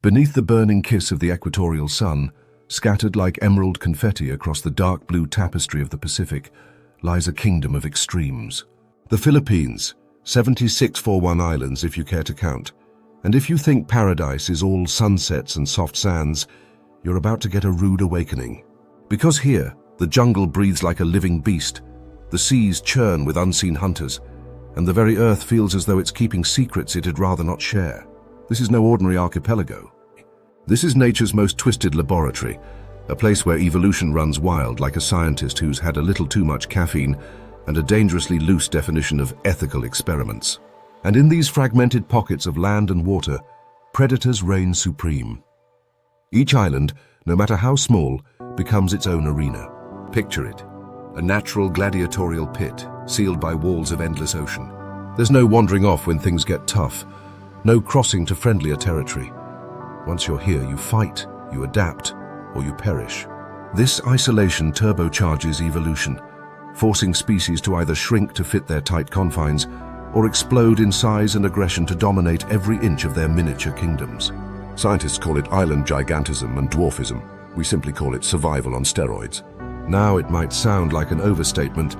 Beneath the burning kiss of the equatorial sun, scattered like emerald confetti across the dark blue tapestry of the Pacific, lies a kingdom of extremes. The Philippines, 7641 islands if you care to count. And if you think paradise is all sunsets and soft sands, you're about to get a rude awakening. Because here, the jungle breathes like a living beast, the seas churn with unseen hunters, and the very earth feels as though it's keeping secrets it had rather not share. This is no ordinary archipelago. This is nature's most twisted laboratory, a place where evolution runs wild like a scientist who's had a little too much caffeine and a dangerously loose definition of ethical experiments. And in these fragmented pockets of land and water, predators reign supreme. Each island, no matter how small, becomes its own arena. Picture it, a natural gladiatorial pit, sealed by walls of endless ocean. There's no wandering off when things get tough, no crossing to friendlier territory. Once you're here, you fight, you adapt, or you perish. This isolation turbocharges evolution, forcing species to either shrink to fit their tight confines or explode in size and aggression to dominate every inch of their miniature kingdoms. Scientists call it island gigantism and dwarfism. We simply call it survival on steroids. Now it might sound like an overstatement,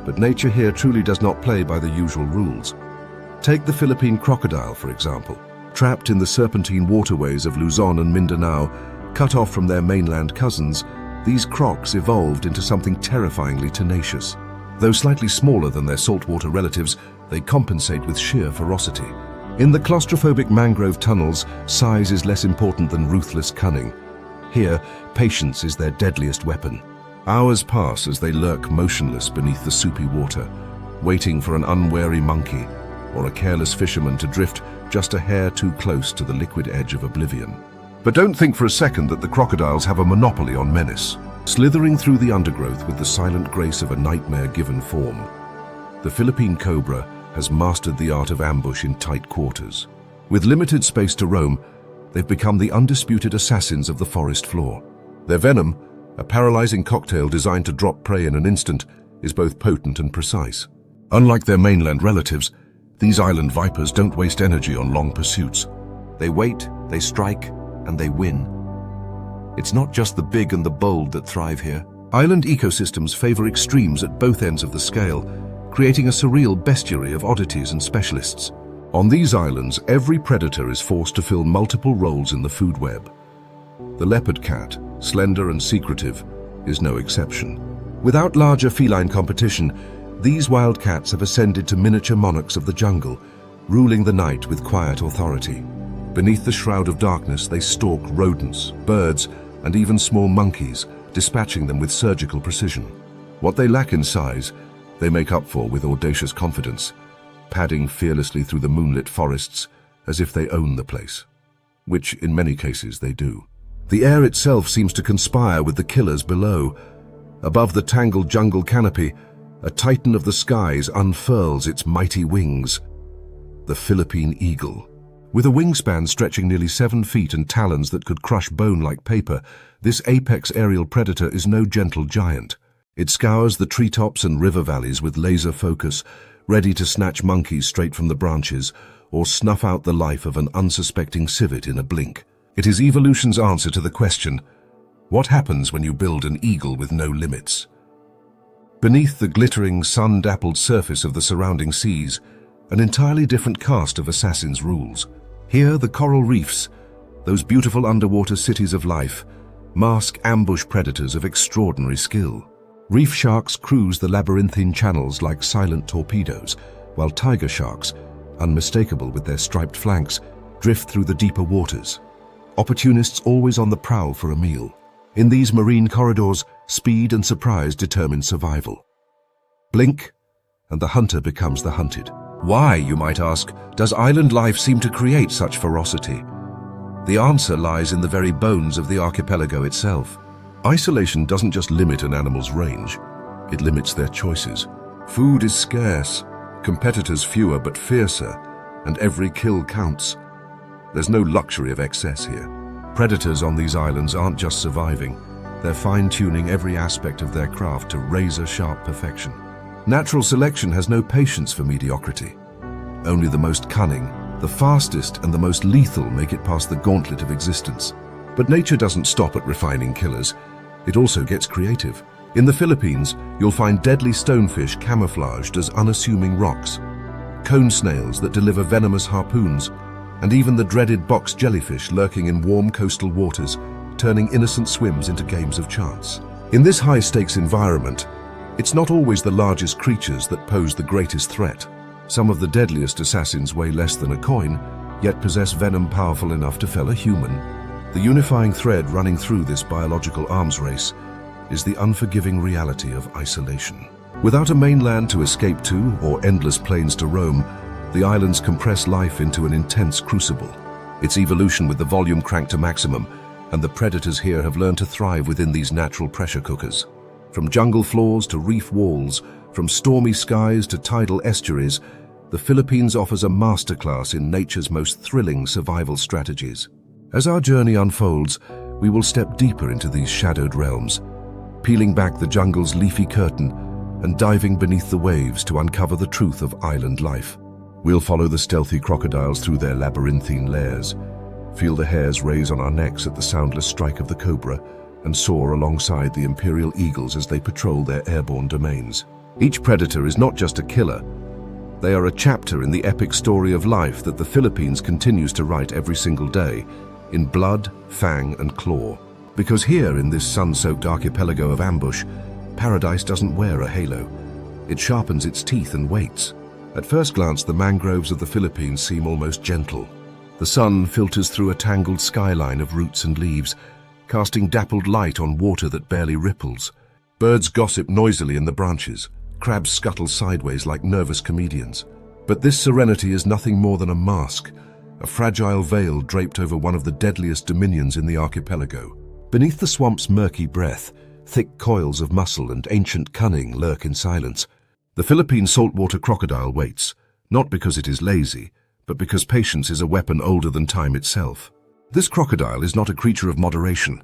but nature here truly does not play by the usual rules. Take the Philippine crocodile, for example. Trapped in the serpentine waterways of Luzon and Mindanao, cut off from their mainland cousins, these crocs evolved into something terrifyingly tenacious. Though slightly smaller than their saltwater relatives, they compensate with sheer ferocity. In the claustrophobic mangrove tunnels, size is less important than ruthless cunning. Here, patience is their deadliest weapon. Hours pass as they lurk motionless beneath the soupy water, waiting for an unwary monkey or a careless fisherman to drift just a hair too close to the liquid edge of oblivion. But don't think for a second that the crocodiles have a monopoly on menace. Slithering through the undergrowth with the silent grace of a nightmare-given form, the Philippine cobra has mastered the art of ambush in tight quarters. With limited space to roam, they've become the undisputed assassins of the forest floor. Their venom, a paralyzing cocktail designed to drop prey in an instant, is both potent and precise. Unlike their mainland relatives, these island vipers don't waste energy on long pursuits. They wait, they strike, and they win. It's not just the big and the bold that thrive here. Island ecosystems favor extremes at both ends of the scale, creating a surreal bestiary of oddities and specialists. On these islands, every predator is forced to fill multiple roles in the food web. The leopard cat, slender and secretive, is no exception. Without larger feline competition, these wild cats have ascended to miniature monarchs of the jungle, ruling the night with quiet authority. Beneath the shroud of darkness, they stalk rodents, birds, and even small monkeys, dispatching them with surgical precision. What they lack in size, they make up for with audacious confidence, padding fearlessly through the moonlit forests as if they own the place, which in many cases they do. The air itself seems to conspire with the killers below. Above the tangled jungle canopy, a titan of the skies unfurls its mighty wings, the Philippine eagle. With a wingspan stretching nearly 7 feet and talons that could crush bone like paper, this apex aerial predator is no gentle giant. It scours the treetops and river valleys with laser focus, ready to snatch monkeys straight from the branches or snuff out the life of an unsuspecting civet in a blink. It is evolution's answer to the question, what happens when you build an eagle with no limits? Beneath the glittering, sun-dappled surface of the surrounding seas, an entirely different cast of assassins rules. Here, the coral reefs, those beautiful underwater cities of life, mask ambush predators of extraordinary skill. Reef sharks cruise the labyrinthine channels like silent torpedoes, while tiger sharks, unmistakable with their striped flanks, drift through the deeper waters. Opportunists always on the prowl for a meal. In these marine corridors, speed and surprise determine survival. Blink, and the hunter becomes the hunted. Why, you might ask, does island life seem to create such ferocity? The answer lies in the very bones of the archipelago itself. Isolation doesn't just limit an animal's range, it limits their choices. Food is scarce, competitors fewer but fiercer, and every kill counts. There's no luxury of excess here. Predators on these islands aren't just surviving, they're fine-tuning every aspect of their craft to razor-sharp perfection. Natural selection has no patience for mediocrity. Only the most cunning, The fastest and the most lethal make it past the gauntlet of existence. But nature doesn't stop at refining killers. It also gets creative. In the Philippines, you'll find deadly stonefish camouflaged as unassuming rocks, cone snails that deliver venomous harpoons, and even the dreaded box jellyfish lurking in warm coastal waters, turning innocent swims into games of chance. In this high-stakes environment, it's not always the largest creatures that pose the greatest threat. Some of the deadliest assassins weigh less than a coin, yet possess venom powerful enough to fell a human. The unifying thread running through this biological arms race is the unforgiving reality of isolation. Without a mainland to escape to or endless plains to roam, the islands compress life into an intense crucible. Its evolution with the volume cranked to maximum, and the predators here have learned to thrive within these natural pressure cookers. From jungle floors to reef walls, from stormy skies to tidal estuaries, the Philippines offers a masterclass in nature's most thrilling survival strategies. As our journey unfolds, we will step deeper into these shadowed realms, peeling back the jungle's leafy curtain and diving beneath the waves to uncover the truth of island life. We'll follow the stealthy crocodiles through their labyrinthine lairs, feel the hairs raise on our necks at the soundless strike of the cobra, and soar alongside the imperial eagles as they patrol their airborne domains. Each predator is not just a killer. They are a chapter in the epic story of life that the Philippines continues to write every single day, in blood, fang, and claw. Because here, in this sun-soaked archipelago of ambush, paradise doesn't wear a halo. It sharpens its teeth and waits. At first glance, the mangroves of the Philippines seem almost gentle. The sun filters through a tangled skyline of roots and leaves, casting dappled light on water that barely ripples. Birds gossip noisily in the branches. Crabs scuttle sideways like nervous comedians. But this serenity is nothing more than a mask, a fragile veil draped over one of the deadliest dominions in the archipelago. Beneath the swamp's murky breath, thick coils of muscle and ancient cunning lurk in silence. The Philippine saltwater crocodile waits, not because it is lazy, but because patience is a weapon older than time itself. This crocodile is not a creature of moderation.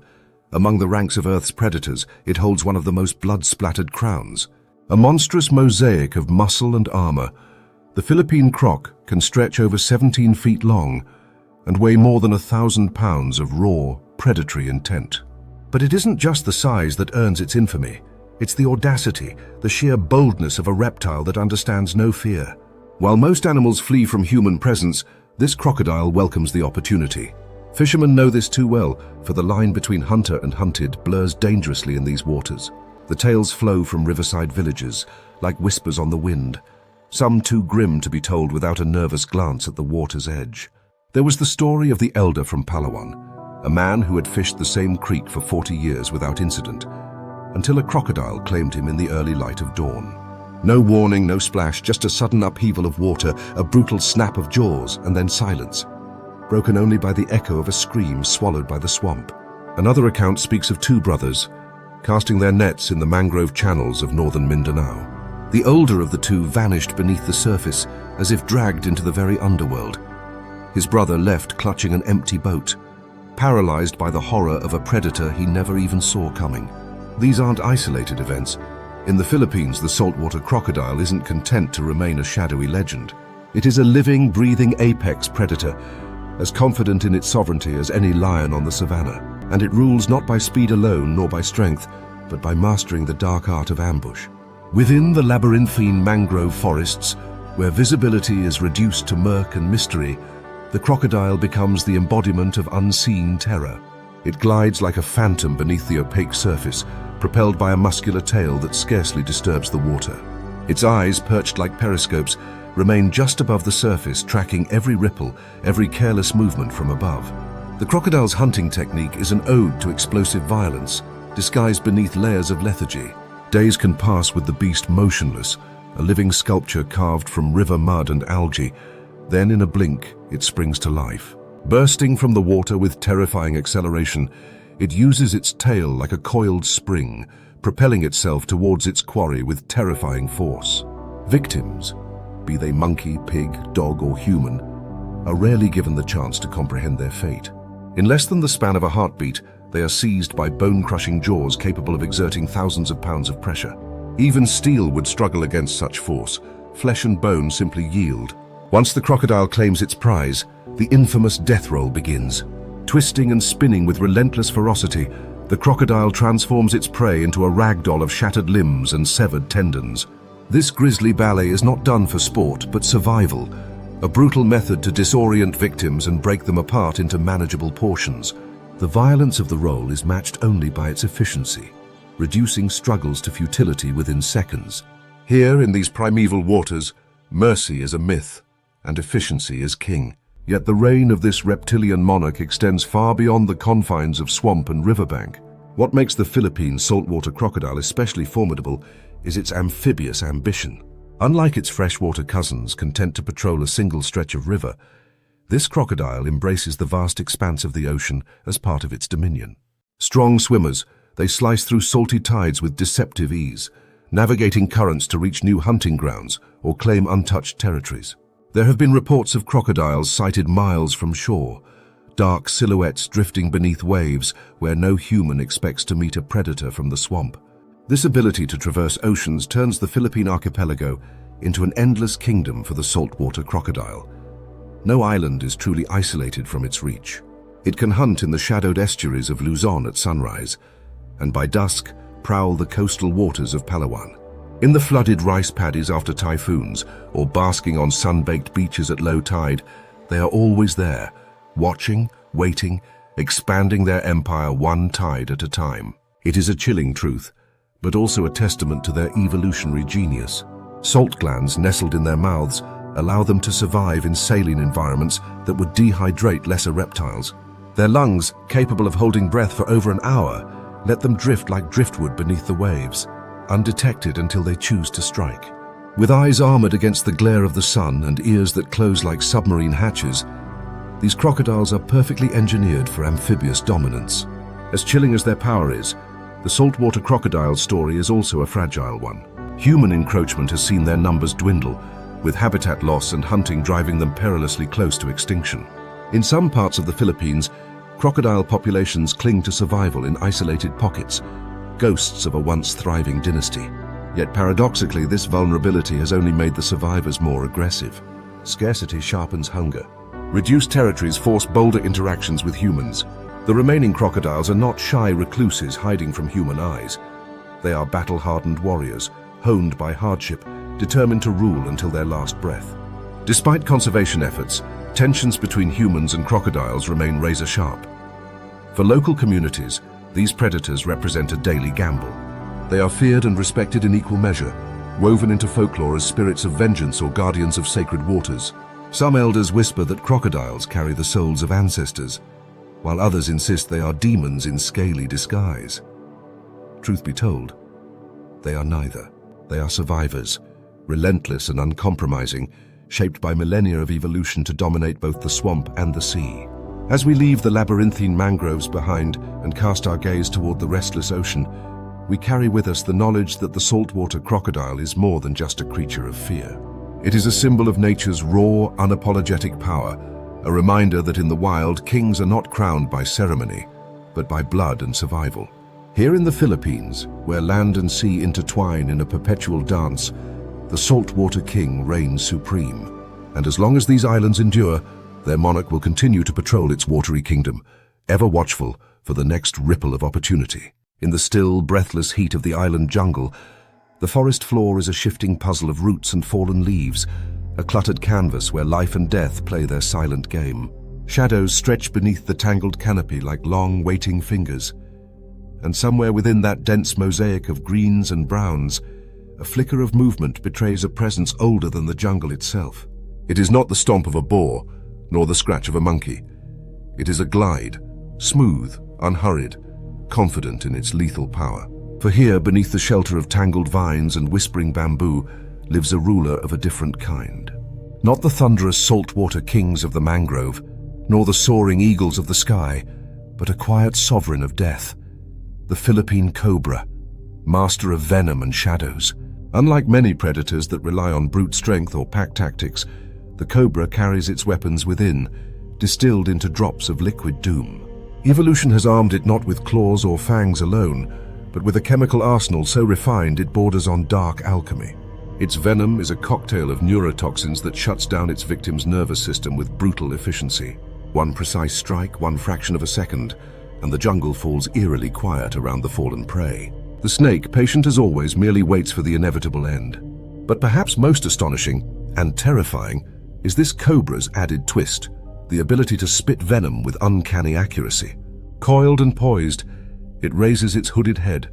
Among the ranks of Earth's predators, it holds one of the most blood-splattered crowns. A monstrous mosaic of muscle and armor, the Philippine croc can stretch over 17 feet long and weigh more than 1,000 pounds of raw, predatory intent. But it isn't just the size that earns its infamy. It's the audacity, the sheer boldness of a reptile that understands no fear. While most animals flee from human presence, this crocodile welcomes the opportunity. Fishermen know this too well, for the line between hunter and hunted blurs dangerously in these waters. The tales flow from riverside villages, like whispers on the wind, some too grim to be told without a nervous glance at the water's edge. There was the story of the elder from Palawan, a man who had fished the same creek for 40 years without incident, until a crocodile claimed him in the early light of dawn. No warning, no splash, just a sudden upheaval of water, a brutal snap of jaws, and then silence, broken only by the echo of a scream swallowed by the swamp. Another account speaks of two brothers, casting their nets in the mangrove channels of northern Mindanao. The older of the two vanished beneath the surface, as if dragged into the very underworld. His brother left clutching an empty boat, paralyzed by the horror of a predator he never even saw coming. These aren't isolated events. In the Philippines, the saltwater crocodile isn't content to remain a shadowy legend. It is a living, breathing apex predator, as confident in its sovereignty as any lion on the savannah. And it rules not by speed alone nor by strength, but by mastering the dark art of ambush. Within the labyrinthine mangrove forests, where visibility is reduced to murk and mystery, the crocodile becomes the embodiment of unseen terror. It glides like a phantom beneath the opaque surface, propelled by a muscular tail that scarcely disturbs the water. Its eyes, perched like periscopes, remain just above the surface, tracking every ripple, every careless movement from above. The crocodile's hunting technique is an ode to explosive violence, disguised beneath layers of lethargy. Days can pass with the beast motionless, a living sculpture carved from river mud and algae. Then, in a blink, it springs to life. Bursting from the water with terrifying acceleration, it uses its tail like a coiled spring, propelling itself towards its quarry with terrifying force. Victims, be they monkey, pig, dog, or human, are rarely given the chance to comprehend their fate. In less than the span of a heartbeat, they are seized by bone-crushing jaws capable of exerting thousands of pounds of pressure. Even steel would struggle against such force. Flesh and bone simply yield. Once the crocodile claims its prize, the infamous death roll begins. Twisting and spinning with relentless ferocity, the crocodile transforms its prey into a ragdoll of shattered limbs and severed tendons. This grisly ballet is not done for sport, but survival, a brutal method to disorient victims and break them apart into manageable portions. The violence of the roll is matched only by its efficiency, reducing struggles to futility within seconds. Here, in these primeval waters, mercy is a myth, and efficiency is king. Yet the reign of this reptilian monarch extends far beyond the confines of swamp and riverbank. What makes the Philippine saltwater crocodile especially formidable is its amphibious ambition. Unlike its freshwater cousins, content to patrol a single stretch of river, this crocodile embraces the vast expanse of the ocean as part of its dominion. Strong swimmers, they slice through salty tides with deceptive ease, navigating currents to reach new hunting grounds or claim untouched territories. There have been reports of crocodiles sighted miles from shore, dark silhouettes drifting beneath waves where no human expects to meet a predator from the swamp. This ability to traverse oceans turns the Philippine archipelago into an endless kingdom for the saltwater crocodile. No island is truly isolated from its reach. It can hunt in the shadowed estuaries of Luzon at sunrise, and by dusk prowl the coastal waters of Palawan. In the flooded rice paddies after typhoons, or basking on sun-baked beaches at low tide, they are always there, watching, waiting, expanding their empire one tide at a time. It is a chilling truth, but also a testament to their evolutionary genius. Salt glands nestled in their mouths allow them to survive in saline environments that would dehydrate lesser reptiles. Their lungs, capable of holding breath for over an hour, let them drift like driftwood beneath the waves, undetected until they choose to strike. With eyes armored against the glare of the sun and ears that close like submarine hatches, these crocodiles are perfectly engineered for amphibious dominance. As chilling as their power is, the saltwater crocodile's story is also a fragile one. Human encroachment has seen their numbers dwindle, with habitat loss and hunting driving them perilously close to extinction. In some parts of the Philippines, crocodile populations cling to survival in isolated pockets, ghosts of a once thriving dynasty. Yet paradoxically, this vulnerability has only made the survivors more aggressive. Scarcity sharpens hunger. Reduced territories force bolder interactions with humans. The remaining crocodiles are not shy recluses hiding from human eyes. They are battle-hardened warriors, honed by hardship, determined to rule until their last breath. Despite conservation efforts, tensions between humans and crocodiles remain razor-sharp. For local communities, these predators represent a daily gamble. They are feared and respected in equal measure, woven into folklore as spirits of vengeance or guardians of sacred waters. Some elders whisper that crocodiles carry the souls of ancestors, while others insist they are demons in scaly disguise. Truth be told, they are neither. They are survivors, relentless and uncompromising, shaped by millennia of evolution to dominate both the swamp and the sea. As we leave the labyrinthine mangroves behind and cast our gaze toward the restless ocean, we carry with us the knowledge that the saltwater crocodile is more than just a creature of fear. It is a symbol of nature's raw, unapologetic power, a reminder that in the wild, kings are not crowned by ceremony, but by blood and survival. Here in the Philippines, where land and sea intertwine in a perpetual dance, the saltwater king reigns supreme. And as long as these islands endure, their monarch will continue to patrol its watery kingdom, ever watchful for the next ripple of opportunity. In the still, breathless heat of the island jungle, the forest floor is a shifting puzzle of roots and fallen leaves, a cluttered canvas where life and death play their silent game. Shadows stretch beneath the tangled canopy like long, waiting fingers. And somewhere within that dense mosaic of greens and browns, a flicker of movement betrays a presence older than the jungle itself. It is not the stomp of a boar, nor the scratch of a monkey. It is a glide, smooth, unhurried, confident in its lethal power. For here, beneath the shelter of tangled vines and whispering bamboo, lives a ruler of a different kind. Not the thunderous saltwater kings of the mangrove, nor the soaring eagles of the sky, but a quiet sovereign of death, the Philippine cobra, master of venom and shadows. Unlike many predators that rely on brute strength or pack tactics, the cobra carries its weapons within, distilled into drops of liquid doom. Evolution has armed it not with claws or fangs alone, but with a chemical arsenal so refined it borders on dark alchemy. Its venom is a cocktail of neurotoxins that shuts down its victim's nervous system with brutal efficiency. One precise strike, one fraction of a second, and the jungle falls eerily quiet around the fallen prey. The snake, patient as always, merely waits for the inevitable end. But perhaps most astonishing and terrifying is this cobra's added twist, the ability to spit venom with uncanny accuracy. Coiled and poised, it raises its hooded head,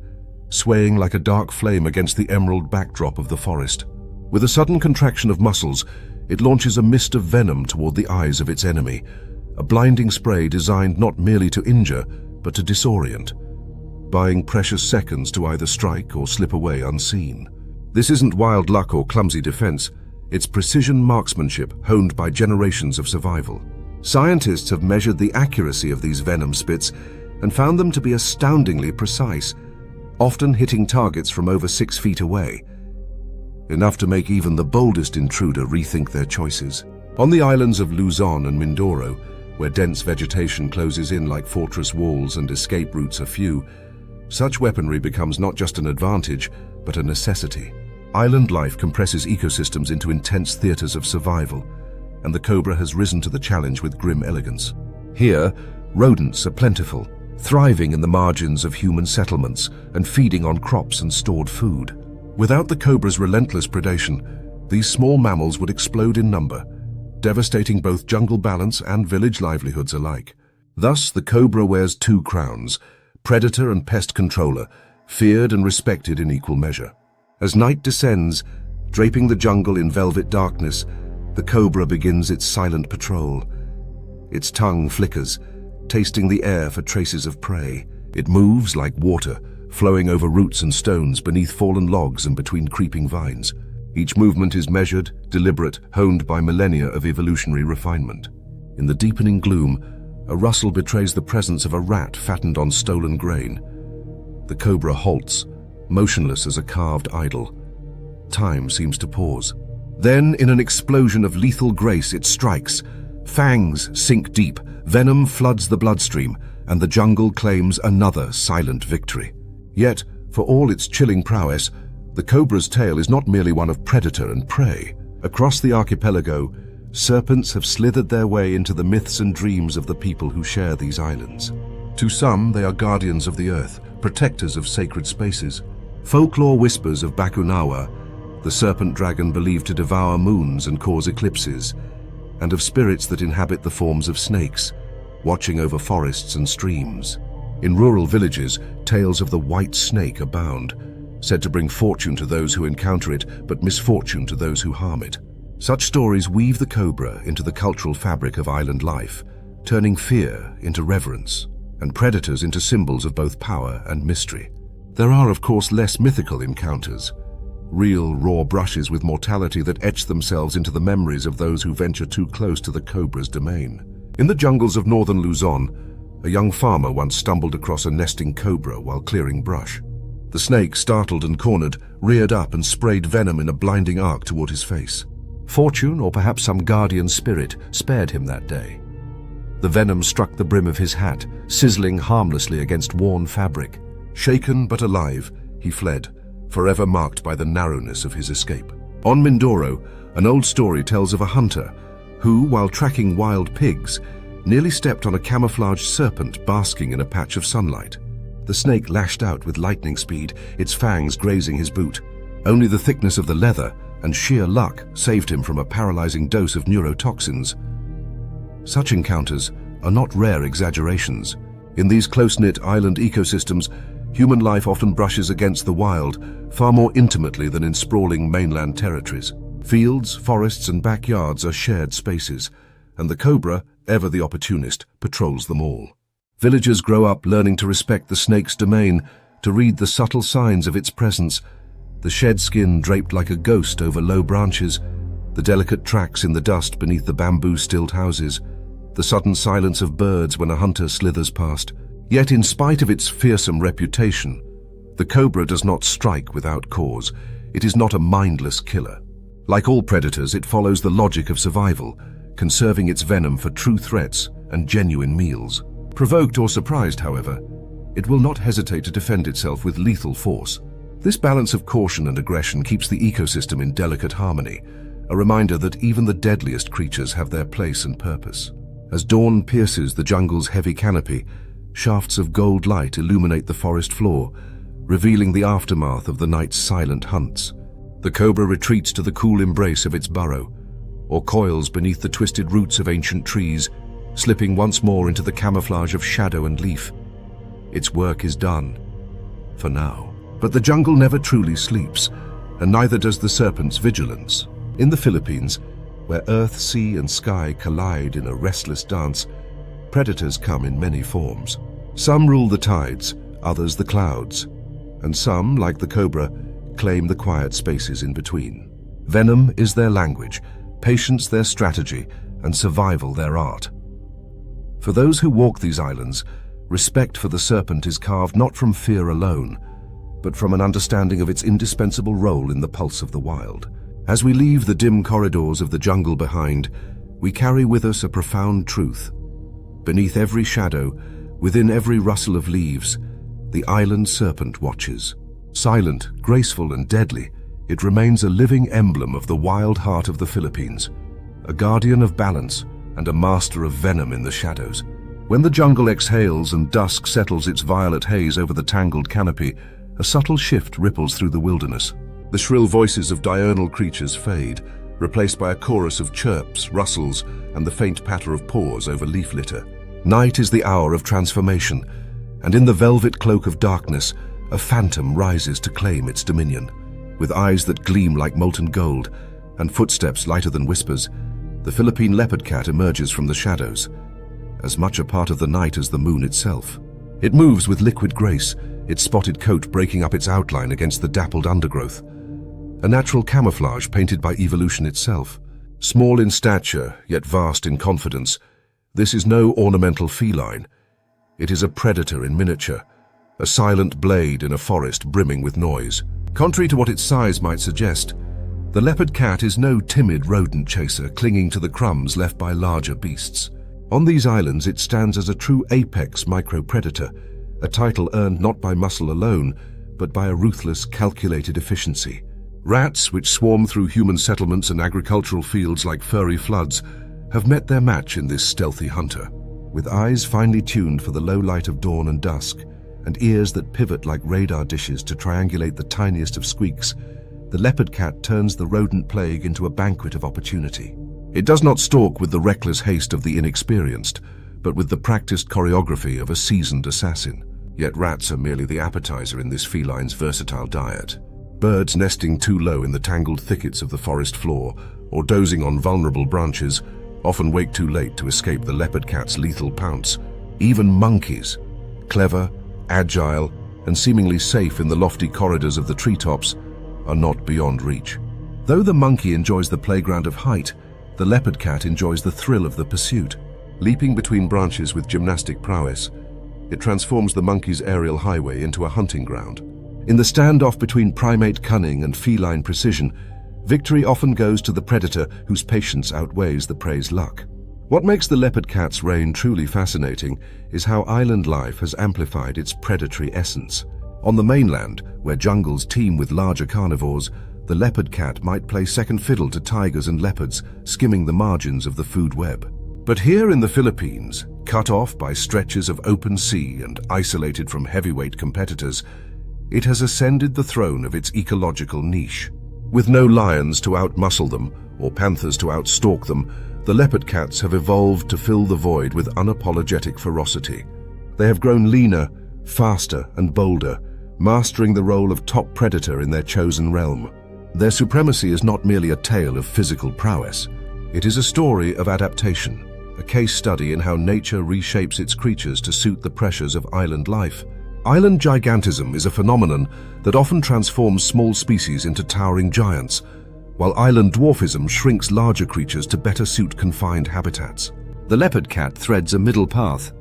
swaying like a dark flame against the emerald backdrop of the forest. With a sudden contraction of muscles, it launches a mist of venom toward the eyes of its enemy, a blinding spray designed not merely to injure, but to disorient, buying precious seconds to either strike or slip away unseen. This isn't wild luck or clumsy defense, it's precision marksmanship honed by generations of survival. Scientists have measured the accuracy of these venom spits and found them to be astoundingly precise, often hitting targets from over 6 feet away, enough to make even the boldest intruder rethink their choices. On the islands of Luzon and Mindoro, where dense vegetation closes in like fortress walls and escape routes are few, such weaponry becomes not just an advantage, but a necessity. Island life compresses ecosystems into intense theaters of survival, and the cobra has risen to the challenge with grim elegance. Here, rodents are plentiful, thriving in the margins of human settlements and feeding on crops and stored food. Without the cobra's relentless predation, these small mammals would explode in number, devastating both jungle balance and village livelihoods alike. Thus, the cobra wears 2 crowns, predator and pest controller, feared and respected in equal measure. As night descends, draping the jungle in velvet darkness, the cobra begins its silent patrol. Its tongue flickers, tasting the air for traces of prey. It moves like water, flowing over roots and stones beneath fallen logs and between creeping vines. Each movement is measured, deliberate, honed by millennia of evolutionary refinement. In the deepening gloom, a rustle betrays the presence of a rat fattened on stolen grain. The cobra halts, motionless as a carved idol. Time seems to pause. Then, in an explosion of lethal grace, it strikes. Fangs sink deep, venom floods the bloodstream, and the jungle claims another silent victory. Yet, for all its chilling prowess, the cobra's tale is not merely one of predator and prey. Across the archipelago, serpents have slithered their way into the myths and dreams of the people who share these islands. To some, they are guardians of the earth, protectors of sacred spaces. Folklore whispers of Bakunawa, the serpent dragon believed to devour moons and cause eclipses, and of spirits that inhabit the forms of snakes, watching over forests and streams. In rural villages, tales of the white snake abound, said to bring fortune to those who encounter it, but misfortune to those who harm it. Such stories weave the cobra into the cultural fabric of island life, turning fear into reverence, and predators into symbols of both power and mystery. There are, of course, less mythical encounters, real raw brushes with mortality that etch themselves into the memories of those who venture too close to the cobra's domain. In the jungles of northern Luzon, a young farmer once stumbled across a nesting cobra while clearing brush. The snake, startled and cornered, reared up and sprayed venom in a blinding arc toward his face. Fortune, or perhaps some guardian spirit, spared him that day. The venom struck the brim of his hat, sizzling harmlessly against worn fabric. Shaken but alive, he fled, forever marked by the narrowness of his escape. On Mindoro, an old story tells of a hunter who, while tracking wild pigs, nearly stepped on a camouflaged serpent basking in a patch of sunlight. The snake lashed out with lightning speed, its fangs grazing his boot. Only the thickness of the leather and sheer luck saved him from a paralyzing dose of neurotoxins. Such encounters are not rare exaggerations. In these close-knit island ecosystems, human life often brushes against the wild far more intimately than in sprawling mainland territories. Fields, forests, and backyards are shared spaces, and the cobra, ever the opportunist, patrols them all. Villagers grow up learning to respect the snake's domain, to read the subtle signs of its presence, the shed skin draped like a ghost over low branches, the delicate tracks in the dust beneath the bamboo-stilled houses, the sudden silence of birds when a hunter slithers past. Yet in spite of its fearsome reputation, the cobra does not strike without cause. It is not a mindless killer. Like all predators, it follows the logic of survival, conserving its venom for true threats and genuine meals. Provoked or surprised, however, it will not hesitate to defend itself with lethal force. This balance of caution and aggression keeps the ecosystem in delicate harmony, a reminder that even the deadliest creatures have their place and purpose. As dawn pierces the jungle's heavy canopy, shafts of gold light illuminate the forest floor, revealing the aftermath of the night's silent hunts. The cobra retreats to the cool embrace of its burrow, or coils beneath the twisted roots of ancient trees, slipping once more into the camouflage of shadow and leaf. Its work is done, for now. But the jungle never truly sleeps, and neither does the serpent's vigilance. In the Philippines, where earth, sea, and sky collide in a restless dance, predators come in many forms. Some rule the tides, others the clouds, and some, like the cobra, claim the quiet spaces in between. Venom is their language, patience their strategy, and survival their art. For those who walk these islands, respect for the serpent is carved not from fear alone, but from an understanding of its indispensable role in the pulse of the wild. As we leave the dim corridors of the jungle behind, we carry with us a profound truth. Beneath every shadow, within every rustle of leaves, the island serpent watches. Silent, graceful, and deadly, it remains a living emblem of the wild heart of the Philippines, a guardian of balance and a master of venom in the shadows. When the jungle exhales and dusk settles its violet haze over the tangled canopy, a subtle shift ripples through the wilderness. The shrill voices of diurnal creatures fade, replaced by a chorus of chirps, rustles, and the faint patter of paws over leaf litter. Night is the hour of transformation, and in the velvet cloak of darkness, a phantom rises to claim its dominion. With eyes that gleam like molten gold and footsteps lighter than whispers, the Philippine leopard cat emerges from the shadows, as much a part of the night as the moon itself. It moves with liquid grace, its spotted coat breaking up its outline against the dappled undergrowth. A natural camouflage painted by evolution itself. Small in stature, yet vast in confidence, this is no ornamental feline. It is a predator in miniature, a silent blade in a forest brimming with noise. Contrary to what its size might suggest, the leopard cat is no timid rodent chaser clinging to the crumbs left by larger beasts. On these islands, it stands as a true apex micro-predator, a title earned not by muscle alone, but by a ruthless, calculated efficiency. Rats, which swarm through human settlements and agricultural fields like furry floods, have met their match in this stealthy hunter. With eyes finely tuned for the low light of dawn and dusk, and ears that pivot like radar dishes to triangulate the tiniest of squeaks, the leopard cat turns the rodent plague into a banquet of opportunity. It does not stalk with the reckless haste of the inexperienced, but with the practiced choreography of a seasoned assassin. Yet rats are merely the appetizer in this feline's versatile diet. Birds nesting too low in the tangled thickets of the forest floor, or dozing on vulnerable branches, often wake too late to escape the leopard cat's lethal pounce. Even monkeys, clever, agile, and seemingly safe in the lofty corridors of the treetops, are not beyond reach. Though the monkey enjoys the playground of height, the leopard cat enjoys the thrill of the pursuit. Leaping between branches with gymnastic prowess, it transforms the monkey's aerial highway into a hunting ground. In the standoff between primate cunning and feline precision, victory often goes to the predator whose patience outweighs the prey's luck. What makes the leopard cat's reign truly fascinating is how island life has amplified its predatory essence. On the mainland, where jungles teem with larger carnivores, the leopard cat might play second fiddle to tigers and leopards, skimming the margins of the food web. But here in the Philippines, cut off by stretches of open sea and isolated from heavyweight competitors, it has ascended the throne of its ecological niche. With no lions to outmuscle them or panthers to outstalk them, the leopard cats have evolved to fill the void with unapologetic ferocity. They have grown leaner, faster, and bolder, mastering the role of top predator in their chosen realm. Their supremacy is not merely a tale of physical prowess. It is a story of adaptation, a case study in how nature reshapes its creatures to suit the pressures of island life. Island gigantism is a phenomenon that often transforms small species into towering giants, while island dwarfism shrinks larger creatures to better suit confined habitats. The leopard cat threads a middle path,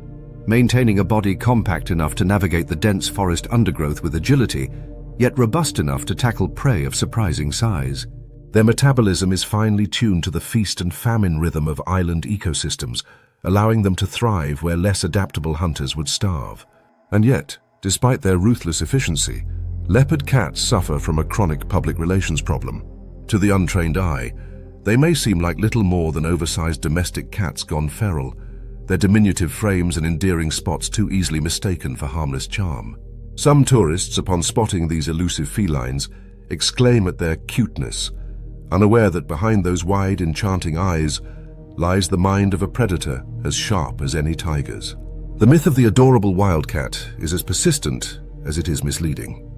maintaining a body compact enough to navigate the dense forest undergrowth with agility, yet robust enough to tackle prey of surprising size. Their metabolism is finely tuned to the feast and famine rhythm of island ecosystems, allowing them to thrive where less adaptable hunters would starve. And yet, despite their ruthless efficiency, Leopard cats suffer from a chronic public relations problem. To the untrained eye, they may seem like little more than oversized domestic cats gone feral, their diminutive frames and endearing spots too easily mistaken for harmless charm. Some tourists, upon spotting these elusive felines, exclaim at their cuteness, unaware that behind those wide, enchanting eyes lies the mind of a predator as sharp as any tiger's. The myth of the adorable wildcat is as persistent as it is misleading.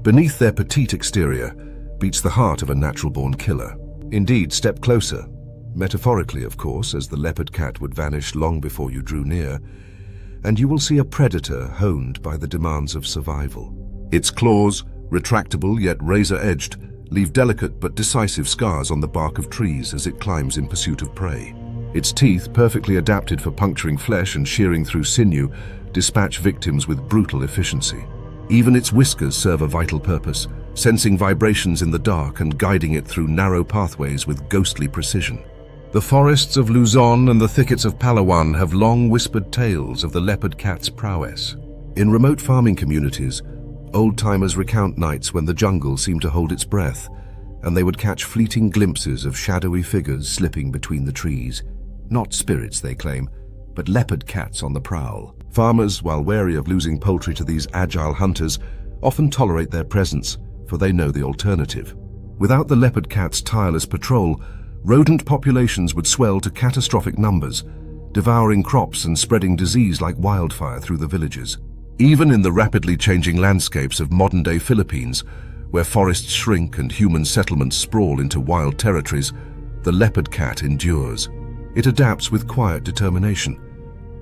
Beneath their petite exterior beats the heart of a natural-born killer. Indeed, step closer, metaphorically of course, as the leopard cat would vanish long before you drew near, and you will see a predator honed by the demands of survival. Its claws, retractable yet razor-edged, leave delicate but decisive scars on the bark of trees as it climbs in pursuit of prey. Its teeth, perfectly adapted for puncturing flesh and shearing through sinew, dispatch victims with brutal efficiency. Even its whiskers serve a vital purpose, sensing vibrations in the dark and guiding it through narrow pathways with ghostly precision. The forests of Luzon and the thickets of Palawan have long whispered tales of the leopard cat's prowess. In remote farming communities, old-timers recount nights when the jungle seemed to hold its breath, and they would catch fleeting glimpses of shadowy figures slipping between the trees. Not spirits, they claim, but leopard cats on the prowl. Farmers, while wary of losing poultry to these agile hunters, often tolerate their presence, for they know the alternative. Without the leopard cat's tireless patrol, rodent populations would swell to catastrophic numbers, devouring crops and spreading disease like wildfire through the villages. Even in the rapidly changing landscapes of modern-day Philippines, where forests shrink and human settlements sprawl into wild territories, the leopard cat endures. It adapts with quiet determination,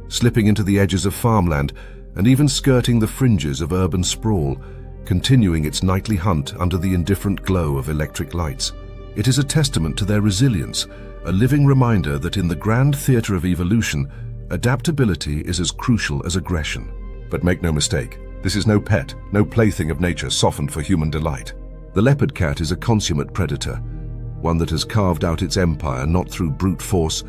slipping into the edges of farmland and even skirting the fringes of urban sprawl, continuing its nightly hunt under the indifferent glow of electric lights. It is a testament to their resilience, a living reminder that in the grand theater of evolution, adaptability is as crucial as aggression. But make no mistake, this is no pet, no plaything of nature softened for human delight. The leopard cat is a consummate predator, one that has carved out its empire not through brute force,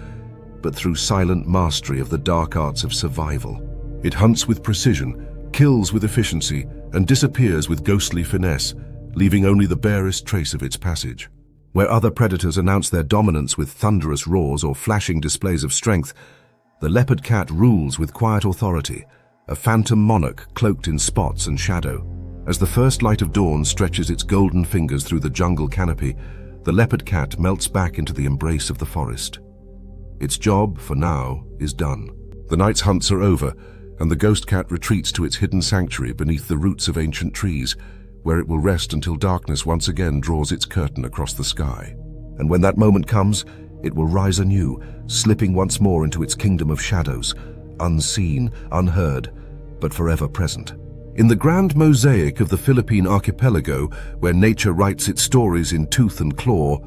but through silent mastery of the dark arts of survival. It hunts with precision, kills with efficiency, and disappears with ghostly finesse, leaving only the barest trace of its passage. Where other predators announce their dominance with thunderous roars or flashing displays of strength, the leopard cat rules with quiet authority, a phantom monarch cloaked in spots and shadow. As the first light of dawn stretches its golden fingers through the jungle canopy, the leopard cat melts back into the embrace of the forest. Its job, for now, is done. The night's hunts are over, and the ghost cat retreats to its hidden sanctuary beneath the roots of ancient trees, where it will rest until darkness once again draws its curtain across the sky. And when that moment comes, it will rise anew, slipping once more into its kingdom of shadows, unseen, unheard, but forever present. In the grand mosaic of the Philippine archipelago, where nature writes its stories in tooth and claw,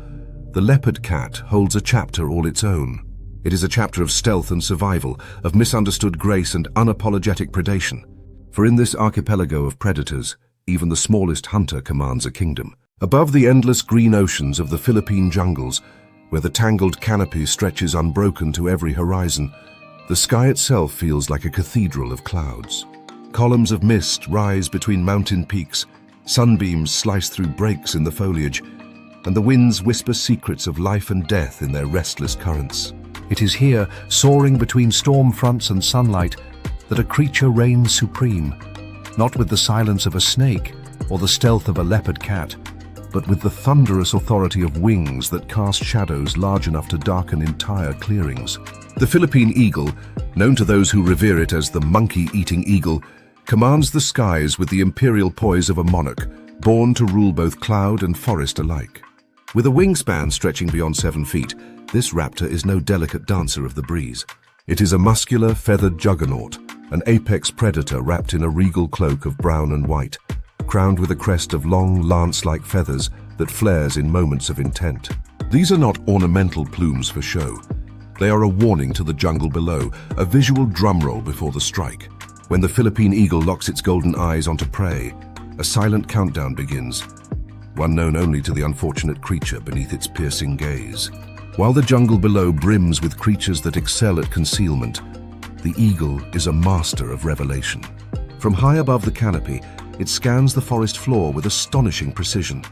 the leopard cat holds a chapter all its own. It is a chapter of stealth and survival, of misunderstood grace and unapologetic predation. For in this archipelago of predators, even the smallest hunter commands a kingdom. Above the endless green oceans of the Philippine jungles, where the tangled canopy stretches unbroken to every horizon, the sky itself feels like a cathedral of clouds. Columns of mist rise between mountain peaks, sunbeams slice through breaks in the foliage, and the winds whisper secrets of life and death in their restless currents. It is here, soaring between storm fronts and sunlight, that a creature reigns supreme, not with the silence of a snake or the stealth of a leopard cat, but with the thunderous authority of wings that cast shadows large enough to darken entire clearings. The Philippine eagle, known to those who revere it as the monkey-eating eagle, commands the skies with the imperial poise of a monarch, born to rule both cloud and forest alike. With a wingspan stretching beyond 7 feet, this raptor is no delicate dancer of the breeze. It is a muscular, feathered juggernaut, an apex predator wrapped in a regal cloak of brown and white, crowned with a crest of long, lance-like feathers that flares in moments of intent. These are not ornamental plumes for show. They are a warning to the jungle below, a visual drumroll before the strike. When the Philippine eagle locks its golden eyes onto prey, a silent countdown begins, one known only to the unfortunate creature beneath its piercing gaze. While the jungle below brims with creatures that excel at concealment, the eagle is a master of revelation. From high above the canopy, it scans the forest floor with astonishing precision.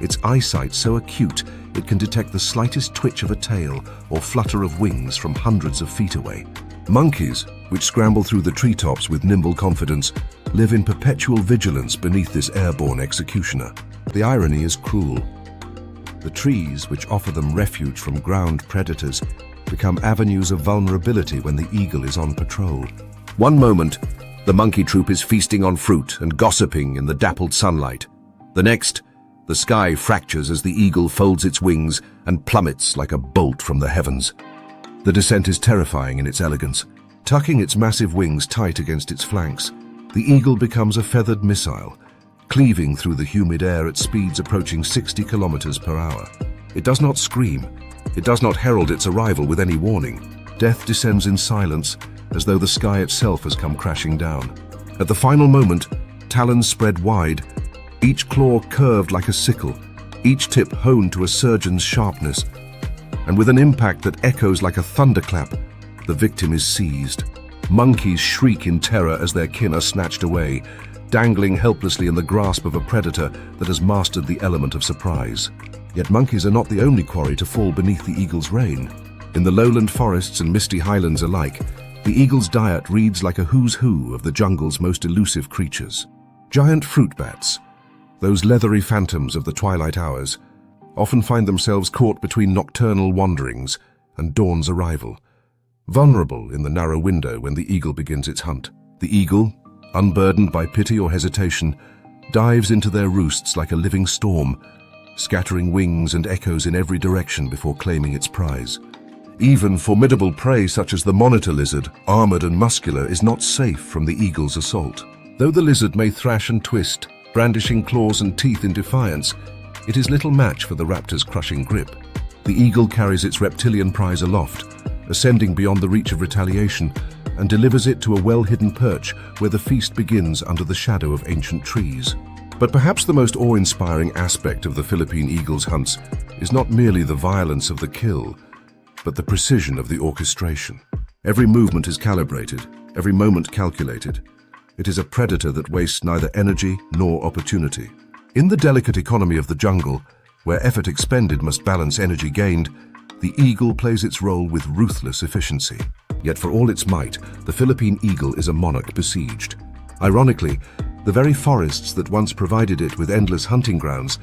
Its eyesight so acute it can detect the slightest twitch of a tail or flutter of wings from hundreds of feet away. Monkeys, which scramble through the treetops with nimble confidence, live in perpetual vigilance beneath this airborne executioner. The irony is cruel. The trees, which offer them refuge from ground predators, become avenues of vulnerability when the eagle is on patrol. One moment, the monkey troop is feasting on fruit and gossiping in the dappled sunlight. The next, the sky fractures as the eagle folds its wings and plummets like a bolt from the heavens. The descent is terrifying in its elegance. Tucking its massive wings tight against its flanks, the eagle becomes a feathered missile, cleaving through the humid air at speeds approaching 60 kilometers per hour. It does not scream. It does not herald its arrival with any warning. Death descends in silence, as though the sky itself has come crashing down. At the final moment, talons spread wide, each claw curved like a sickle, each tip honed to a surgeon's sharpness. And with an impact that echoes like a thunderclap, the victim is seized. Monkeys shriek in terror as their kin are snatched away, dangling helplessly in the grasp of a predator that has mastered the element of surprise. Yet monkeys are not the only quarry to fall beneath the eagle's reign. In the lowland forests and misty highlands alike, the eagle's diet reads like a who's who of the jungle's most elusive creatures. Giant fruit bats, those leathery phantoms of the twilight hours, often find themselves caught between nocturnal wanderings and dawn's arrival, vulnerable in the narrow window when the eagle begins its hunt. The eagle, unburdened by pity or hesitation, dives into their roosts like a living storm, scattering wings and echoes in every direction before claiming its prize. Even formidable prey such as the monitor lizard, armored and muscular, is not safe from the eagle's assault. Though the lizard may thrash and twist, brandishing claws and teeth in defiance, it is little match for the raptor's crushing grip. The eagle carries its reptilian prize aloft, ascending beyond the reach of retaliation, and delivers it to a well-hidden perch where the feast begins under the shadow of ancient trees. But perhaps the most awe-inspiring aspect of the Philippine eagle's hunts is not merely the violence of the kill, but the precision of the orchestration. Every movement is calibrated, every moment calculated. It is a predator that wastes neither energy nor opportunity. In the delicate economy of the jungle, where effort expended must balance energy gained, the eagle plays its role with ruthless efficiency. Yet for all its might, the Philippine eagle is a monarch besieged. Ironically, the very forests that once provided it with endless hunting grounds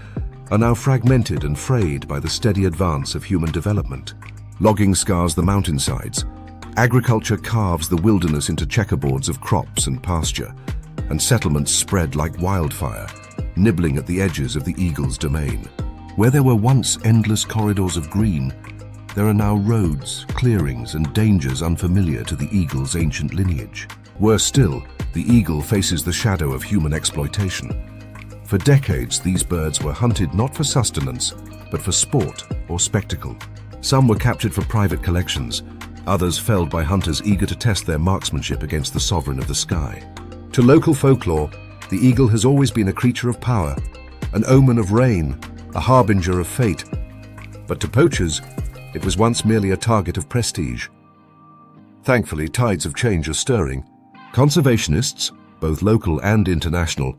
are now fragmented and frayed by the steady advance of human development. Logging scars the mountainsides. Agriculture carves the wilderness into checkerboards of crops and pasture, and settlements spread like wildfire, nibbling at the edges of the eagle's domain. Where there were once endless corridors of green, there are now roads, clearings, and dangers unfamiliar to the eagle's ancient lineage. Worse still, the eagle faces the shadow of human exploitation. For decades, these birds were hunted not for sustenance, but for sport or spectacle. Some were captured for private collections, others felled by hunters eager to test their marksmanship against the sovereign of the sky. To local folklore, the eagle has always been a creature of power, an omen of rain, a harbinger of fate. But to poachers, it was once merely a target of prestige. Thankfully, tides of change are stirring. Conservationists, both local and international,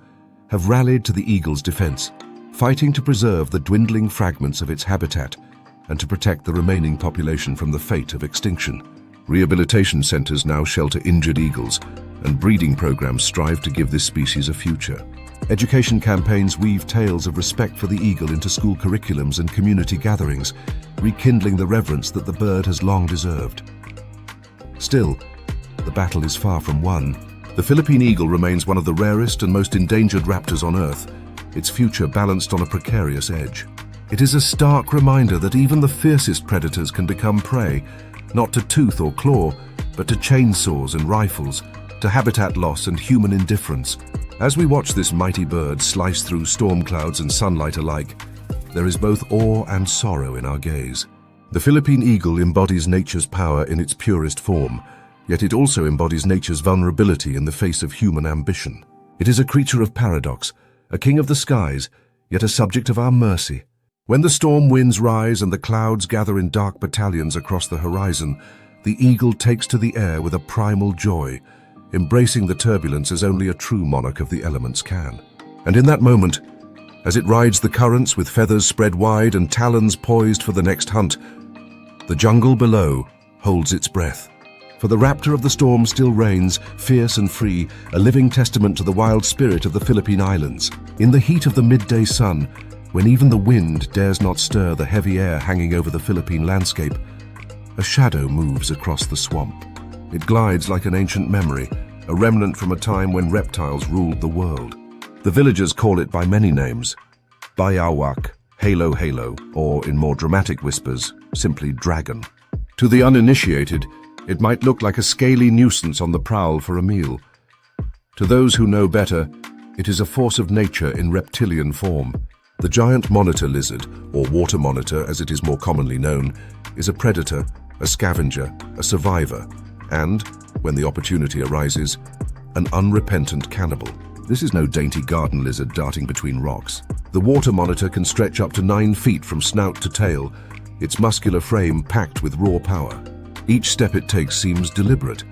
have rallied to the eagle's defense, fighting to preserve the dwindling fragments of its habitat and to protect the remaining population from the fate of extinction. Rehabilitation centers now shelter injured eagles, and breeding programs strive to give this species a future. Education campaigns weave tales of respect for the eagle into school curriculums and community gatherings, rekindling the reverence that the bird has long deserved. Still, the battle is far from won. The Philippine eagle remains one of the rarest and most endangered raptors on Earth, its future balanced on a precarious edge. It is a stark reminder that even the fiercest predators can become prey, not to tooth or claw, but to chainsaws and rifles, to habitat loss and human indifference. As we watch this mighty bird slice through storm clouds and sunlight alike, there is both awe and sorrow in our gaze. The Philippine eagle embodies nature's power in its purest form, yet it also embodies nature's vulnerability in the face of human ambition. It is a creature of paradox, a king of the skies, yet a subject of our mercy. When the storm winds rise and the clouds gather in dark battalions across the horizon, the eagle takes to the air with a primal joy, embracing the turbulence as only a true monarch of the elements can. And in that moment, as it rides the currents with feathers spread wide and talons poised for the next hunt, the jungle below holds its breath. For the raptor of the storm still reigns, fierce and free, a living testament to the wild spirit of the Philippine Islands. In the heat of the midday sun, when even the wind dares not stir the heavy air hanging over the Philippine landscape, a shadow moves across the swamp. It glides like an ancient memory, a remnant from a time when reptiles ruled the world. The villagers call it by many names: Bayawak, Halo Halo, or in more dramatic whispers, simply Dragon. To the uninitiated, it might look like a scaly nuisance on the prowl for a meal. To those who know better, it is a force of nature in reptilian form. The giant monitor lizard, or water monitor as it is more commonly known, is a predator, a scavenger, a survivor, and, when the opportunity arises, an unrepentant cannibal. This is no dainty garden lizard darting between rocks. The water monitor can stretch up to 9 feet from snout to tail, its muscular frame packed with raw power. Each step it takes seems deliberate,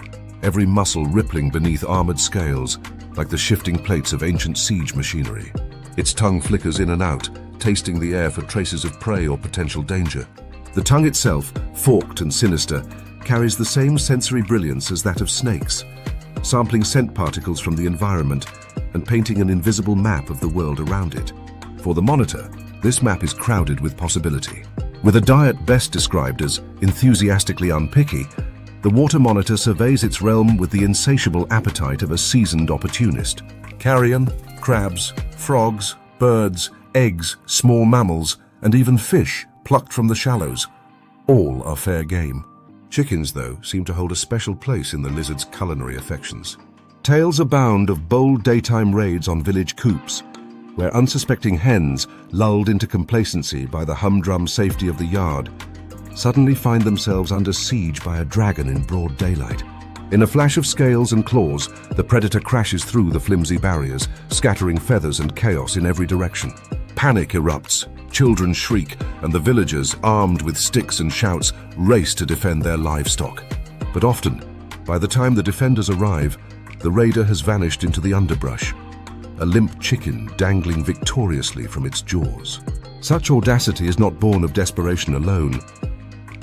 every muscle rippling beneath armored scales, like the shifting plates of ancient siege machinery. Its tongue flickers in and out, tasting the air for traces of prey or potential danger. The tongue itself, forked and sinister, carries the same sensory brilliance as that of snakes, sampling scent particles from the environment and painting an invisible map of the world around it. For the monitor, this map is crowded with possibility. With a diet best described as enthusiastically unpicky, the water monitor surveys its realm with the insatiable appetite of a seasoned opportunist. Carrion, crabs, frogs, birds, eggs, small mammals, and even fish plucked from the shallows. All are fair game. Chickens, though, seem to hold a special place in the lizard's culinary affections. Tales abound of bold daytime raids on village coops, where unsuspecting hens, lulled into complacency by the humdrum safety of the yard, suddenly find themselves under siege by a dragon in broad daylight. In a flash of scales and claws, the predator crashes through the flimsy barriers, scattering feathers and chaos in every direction. Panic erupts, children shriek, and the villagers, armed with sticks and shouts, race to defend their livestock. But often, by the time the defenders arrive, the raider has vanished into the underbrush, a limp chicken dangling victoriously from its jaws. Such audacity is not born of desperation alone.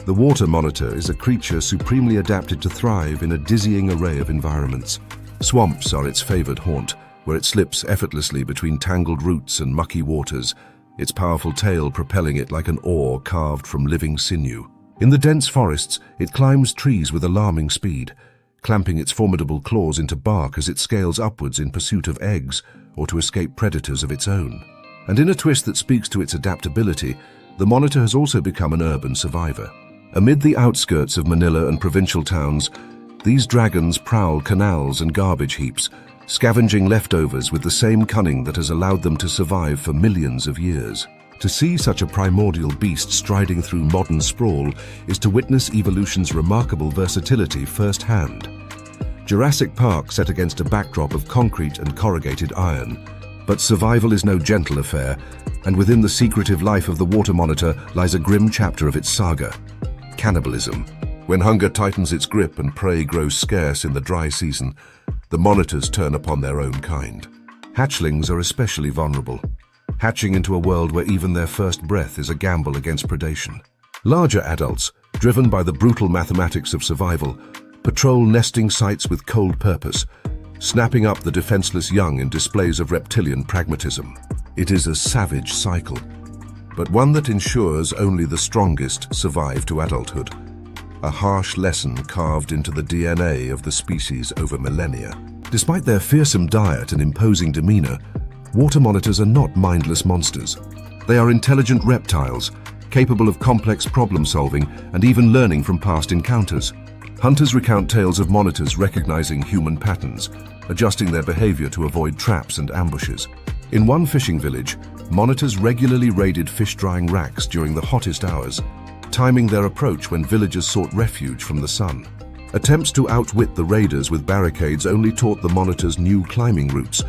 The water monitor is a creature supremely adapted to thrive in a dizzying array of environments. Swamps are its favored haunt, where it slips effortlessly between tangled roots and mucky waters, its powerful tail propelling it like an oar carved from living sinew. In the dense forests, it climbs trees with alarming speed, clamping its formidable claws into bark as it scales upwards in pursuit of eggs or to escape predators of its own. And in a twist that speaks to its adaptability, the monitor has also become an urban survivor. Amid the outskirts of Manila and provincial towns, these dragons prowl canals and garbage heaps, scavenging leftovers with the same cunning that has allowed them to survive for millions of years. To see such a primordial beast striding through modern sprawl is to witness evolution's remarkable versatility firsthand. Jurassic Park set against a backdrop of concrete and corrugated iron. But survival is no gentle affair, and within the secretive life of the water monitor lies a grim chapter of its saga: cannibalism. When hunger tightens its grip and prey grows scarce in the dry season, the monitors turn upon their own kind. Hatchlings are especially vulnerable, hatching into a world where even their first breath is a gamble against predation. Larger adults, driven by the brutal mathematics of survival, patrol nesting sites with cold purpose, snapping up the defenseless young in displays of reptilian pragmatism. It is a savage cycle, but one that ensures only the strongest survive to adulthood. A harsh lesson carved into the DNA of the species over millennia. Despite their fearsome diet and imposing demeanor, water monitors are not mindless monsters. They are intelligent reptiles, capable of complex problem-solving and even learning from past encounters. Hunters recount tales of monitors recognizing human patterns, adjusting their behavior to avoid traps and ambushes. In one fishing village, monitors regularly raided fish-drying racks during the hottest hours, timing their approach when villagers sought refuge from the sun. Attempts to outwit the raiders with barricades only taught the monitors new climbing routes,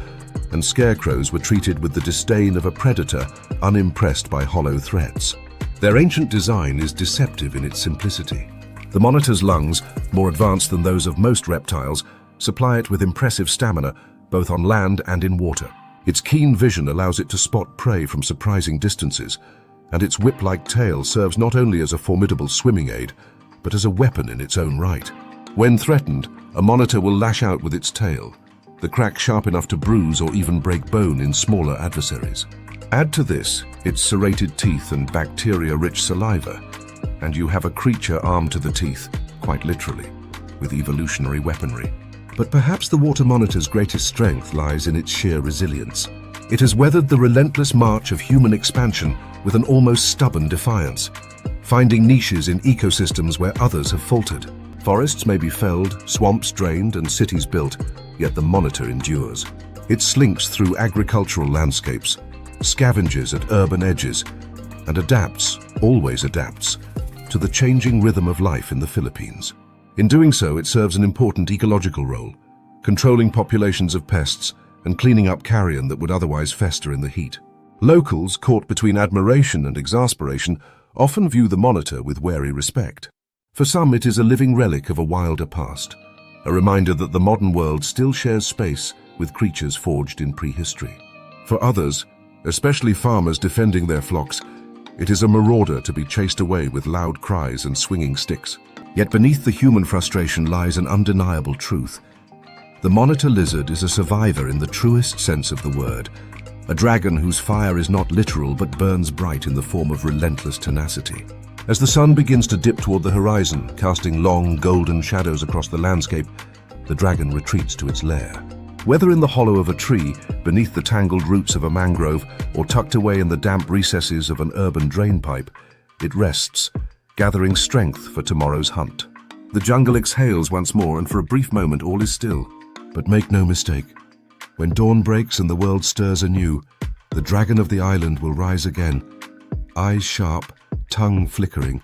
and scarecrows were treated with the disdain of a predator unimpressed by hollow threats. Their ancient design is deceptive in its simplicity. The monitor's lungs, more advanced than those of most reptiles, supply it with impressive stamina, both on land and in water. Its keen vision allows it to spot prey from surprising distances, and its whip-like tail serves not only as a formidable swimming aid, but as a weapon in its own right. When threatened, a monitor will lash out with its tail, the crack sharp enough to bruise or even break bone in smaller adversaries. Add to this its serrated teeth and bacteria-rich saliva, and you have a creature armed to the teeth, quite literally, with evolutionary weaponry. But perhaps the water monitor's greatest strength lies in its sheer resilience. It has weathered the relentless march of human expansion with an almost stubborn defiance, finding niches in ecosystems where others have faltered. Forests may be felled, swamps drained, and cities built, yet the monitor endures. It slinks through agricultural landscapes, scavenges at urban edges, and adapts, always adapts, to the changing rhythm of life in the Philippines. In doing so, it serves an important ecological role, controlling populations of pests and cleaning up carrion that would otherwise fester in the heat. Locals, caught between admiration and exasperation, often view the monitor with wary respect. For some, it is a living relic of a wilder past, a reminder that the modern world still shares space with creatures forged in prehistory. For others, especially farmers defending their flocks, it is a marauder to be chased away with loud cries and swinging sticks. Yet beneath the human frustration lies an undeniable truth. The monitor lizard is a survivor in the truest sense of the word, a dragon whose fire is not literal but burns bright in the form of relentless tenacity. As the sun begins to dip toward the horizon, casting long, golden shadows across the landscape, the dragon retreats to its lair. Whether in the hollow of a tree, beneath the tangled roots of a mangrove, or tucked away in the damp recesses of an urban drainpipe, it rests, gathering strength for tomorrow's hunt. The jungle exhales once more, and for a brief moment all is still. But make no mistake, when dawn breaks and the world stirs anew, the dragon of the island will rise again, eyes sharp, tongue flickering,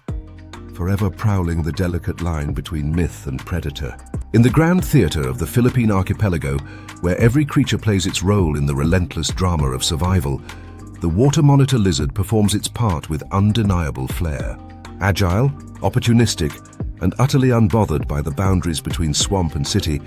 forever prowling the delicate line between myth and predator. In the grand theater of the Philippine archipelago, where every creature plays its role in the relentless drama of survival, the water monitor lizard performs its part with undeniable flair. Agile, opportunistic, and utterly unbothered by the boundaries between swamp and city,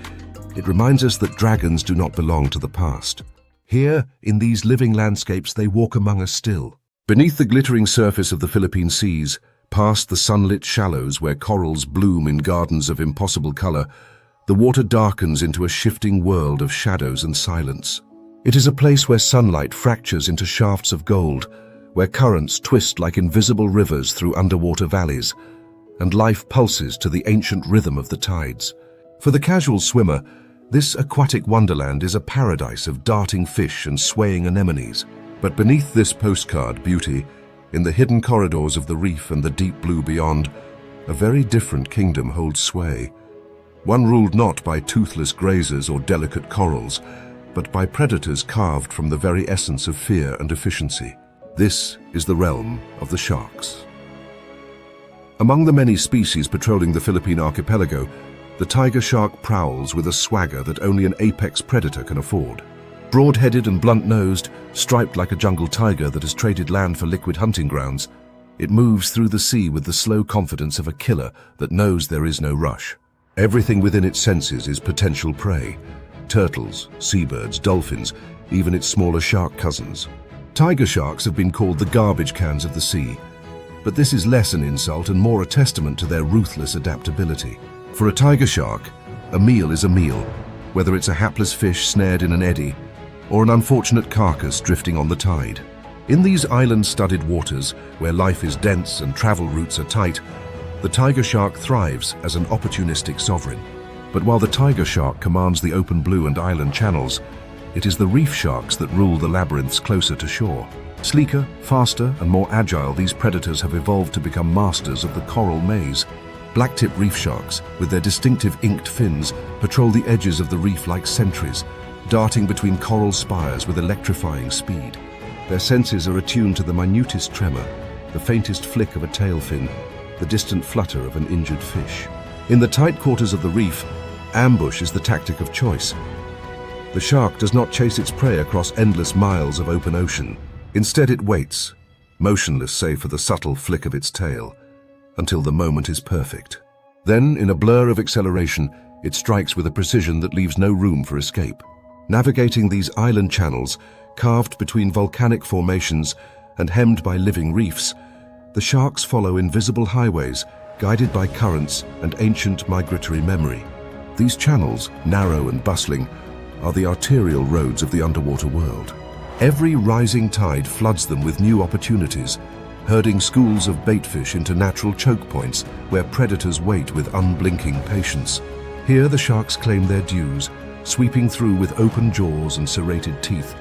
it reminds us that dragons do not belong to the past. Here, in these living landscapes, they walk among us still. Beneath the glittering surface of the Philippine seas, past the sunlit shallows where corals bloom in gardens of impossible color, the water darkens into a shifting world of shadows and silence. It is a place where sunlight fractures into shafts of gold, where currents twist like invisible rivers through underwater valleys, and life pulses to the ancient rhythm of the tides. For the casual swimmer, this aquatic wonderland is a paradise of darting fish and swaying anemones. But beneath this postcard beauty, in the hidden corridors of the reef and the deep blue beyond, a very different kingdom holds sway. One ruled not by toothless grazers or delicate corals, but by predators carved from the very essence of fear and efficiency. This is the realm of the sharks. Among the many species patrolling the Philippine archipelago, the tiger shark prowls with a swagger that only an apex predator can afford. Broad-headed and blunt-nosed, striped like a jungle tiger that has traded land for liquid hunting grounds, it moves through the sea with the slow confidence of a killer that knows there is no rush. Everything within its senses is potential prey: turtles, seabirds, dolphins, even its smaller shark cousins. Tiger sharks have been called the garbage cans of the sea, but this is less an insult and more a testament to their ruthless adaptability. For a tiger shark, a meal is a meal, whether it's a hapless fish snared in an eddy or an unfortunate carcass drifting on the tide. In these island-studded waters, where life is dense and travel routes are tight, the tiger shark thrives as an opportunistic sovereign. But while the tiger shark commands the open blue and island channels, it is the reef sharks that rule the labyrinths closer to shore. Sleeker, faster, and more agile, these predators have evolved to become masters of the coral maze. Blacktip reef sharks, with their distinctive inked fins, patrol the edges of the reef like sentries, darting between coral spires with electrifying speed. Their senses are attuned to the minutest tremor, the faintest flick of a tail fin, the distant flutter of an injured fish. In the tight quarters of the reef, ambush is the tactic of choice. The shark does not chase its prey across endless miles of open ocean. Instead, it waits, motionless save for the subtle flick of its tail, until the moment is perfect. Then, in a blur of acceleration, It strikes with a precision that leaves no room for escape. Navigating these island channels, carved between volcanic formations and hemmed by living reefs, the sharks follow invisible highways guided by currents and ancient migratory memory. These channels, narrow and bustling, are the arterial roads of the underwater world. Every rising tide floods them with new opportunities, herding schools of baitfish into natural choke points where predators wait with unblinking patience. Here the sharks claim their dues, sweeping through with open jaws and serrated teeth,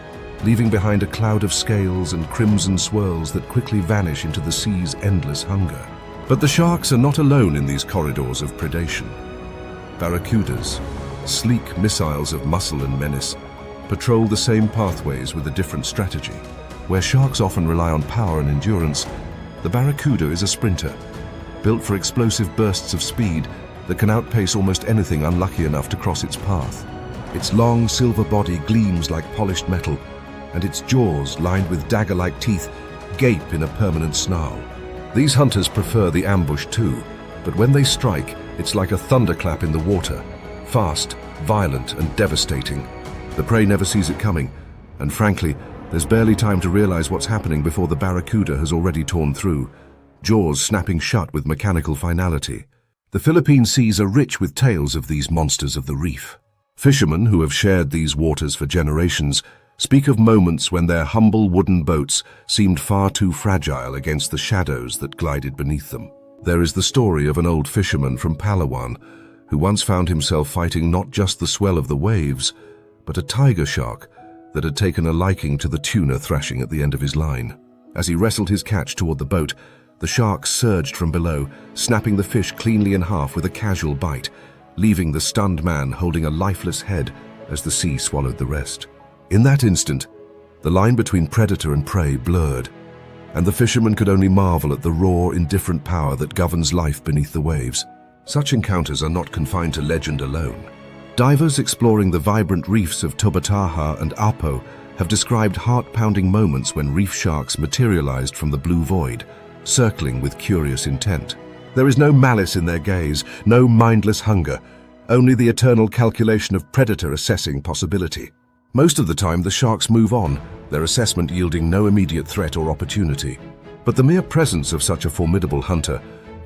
leaving behind a cloud of scales and crimson swirls that quickly vanish into the sea's endless hunger. But the sharks are not alone in these corridors of predation. Barracudas, sleek missiles of muscle and menace, patrol the same pathways with a different strategy. Where sharks often rely on power and endurance, the barracuda is a sprinter, built for explosive bursts of speed that can outpace almost anything unlucky enough to cross its path. Its long silver body gleams like polished metal, and its jaws, lined with dagger-like teeth, gape in a permanent snarl. These hunters prefer the ambush too, but when they strike, it's like a thunderclap in the water, fast, violent, and devastating. The prey never sees it coming, and frankly, there's barely time to realize what's happening before the barracuda has already torn through, jaws snapping shut with mechanical finality. The Philippine seas are rich with tales of these monsters of the reef. Fishermen who have shared these waters for generations speak of moments when their humble wooden boats seemed far too fragile against the shadows that glided beneath them. There is the story of an old fisherman from Palawan who once found himself fighting not just the swell of the waves, but a tiger shark that had taken a liking to the tuna thrashing at the end of his line. As he wrestled his catch toward the boat, the shark surged from below, snapping the fish cleanly in half with a casual bite, leaving the stunned man holding a lifeless head as the sea swallowed the rest. In that instant, the line between predator and prey blurred, and the fisherman could only marvel at the raw, indifferent power that governs life beneath the waves. Such encounters are not confined to legend alone. Divers exploring the vibrant reefs of Tobataha and Apo have described heart-pounding moments when reef sharks materialized from the blue void, circling with curious intent. There is no malice in their gaze, no mindless hunger, only the eternal calculation of predator assessing possibility. Most of the time, the sharks move on, their assessment yielding no immediate threat or opportunity. But the mere presence of such a formidable hunter,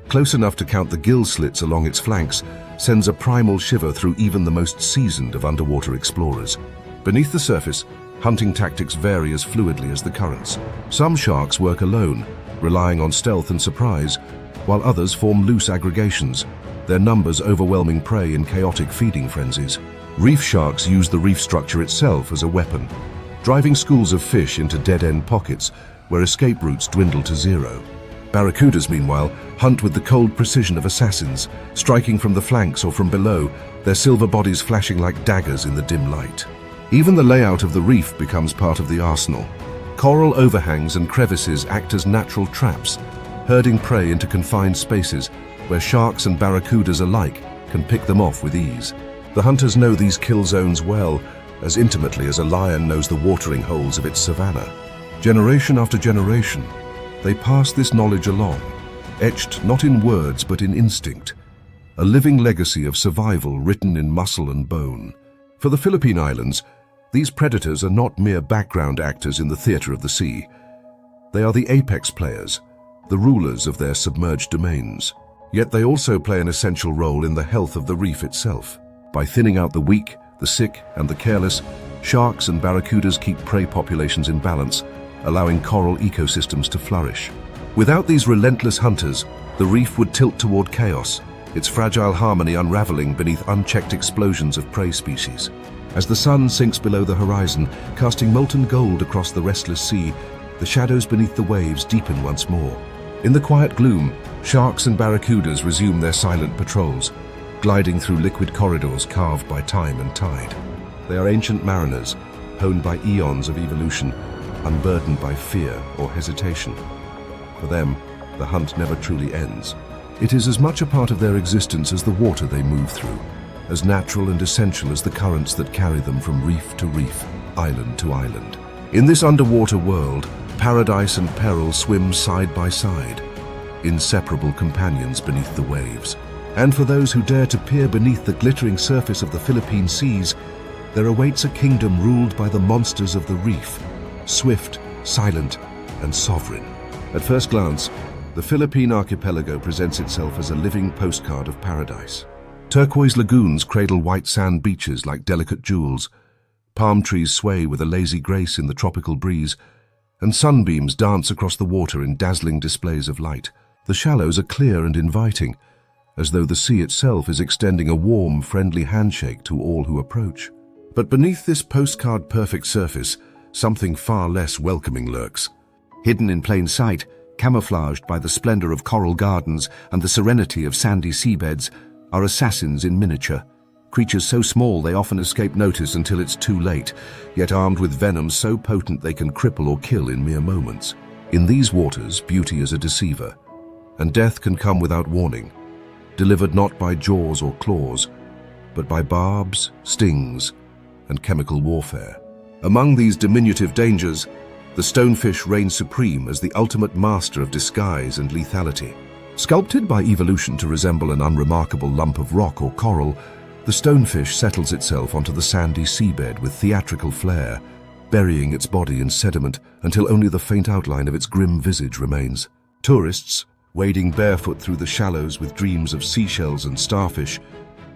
close enough to count the gill slits along its flanks, sends a primal shiver through even the most seasoned of underwater explorers. Beneath the surface, hunting tactics vary as fluidly as the currents. Some sharks work alone, relying on stealth and surprise, while others form loose aggregations, their numbers overwhelming prey in chaotic feeding frenzies. Reef sharks use the reef structure itself as a weapon, driving schools of fish into dead-end pockets where escape routes dwindle to zero. Barracudas, meanwhile, hunt with the cold precision of assassins, striking from the flanks or from below, their silver bodies flashing like daggers in the dim light. Even the layout of the reef becomes part of the arsenal. Coral overhangs and crevices act as natural traps, herding prey into confined spaces where sharks and barracudas alike can pick them off with ease. The hunters know these kill zones well, as intimately as a lion knows the watering holes of its savanna. Generation after generation, they pass this knowledge along, etched not in words but in instinct, a living legacy of survival written in muscle and bone. For the Philippine Islands, these predators are not mere background actors in the theater of the sea. They are the apex players, the rulers of their submerged domains. Yet they also play an essential role in the health of the reef itself. By thinning out the weak, the sick, and the careless, sharks and barracudas keep prey populations in balance, allowing coral ecosystems to flourish. Without these relentless hunters, the reef would tilt toward chaos, its fragile harmony unraveling beneath unchecked explosions of prey species. As the sun sinks below the horizon, casting molten gold across the restless sea, the shadows beneath the waves deepen once more. In the quiet gloom, sharks and barracudas resume their silent patrols, gliding through liquid corridors carved by time and tide. They are ancient mariners, honed by eons of evolution, unburdened by fear or hesitation. For them, the hunt never truly ends. It is as much a part of their existence as the water they move through, as natural and essential as the currents that carry them from reef to reef, island to island. In this underwater world, paradise and peril swim side by side, inseparable companions beneath the waves. And for those who dare to peer beneath the glittering surface of the Philippine seas, there awaits a kingdom ruled by the monsters of the reef, swift, silent, and sovereign. At first glance, the Philippine archipelago presents itself as a living postcard of paradise. Turquoise lagoons cradle white sand beaches like delicate jewels, palm trees sway with a lazy grace in the tropical breeze, and sunbeams dance across the water in dazzling displays of light. The shallows are clear and inviting, as though the sea itself is extending a warm, friendly handshake to all who approach. But beneath this postcard-perfect surface, something far less welcoming lurks. Hidden in plain sight, camouflaged by the splendor of coral gardens and the serenity of sandy seabeds, are assassins in miniature. Creatures so small they often escape notice until it's too late, yet armed with venom so potent they can cripple or kill in mere moments. In these waters, beauty is a deceiver, and death can come without warning, delivered not by jaws or claws, but by barbs, stings, and chemical warfare. Among these diminutive dangers, the stonefish reigns supreme as the ultimate master of disguise and lethality. Sculpted by evolution to resemble an unremarkable lump of rock or coral, the stonefish settles itself onto the sandy seabed with theatrical flair, burying its body in sediment until only the faint outline of its grim visage remains. Tourists, wading barefoot through the shallows with dreams of seashells and starfish,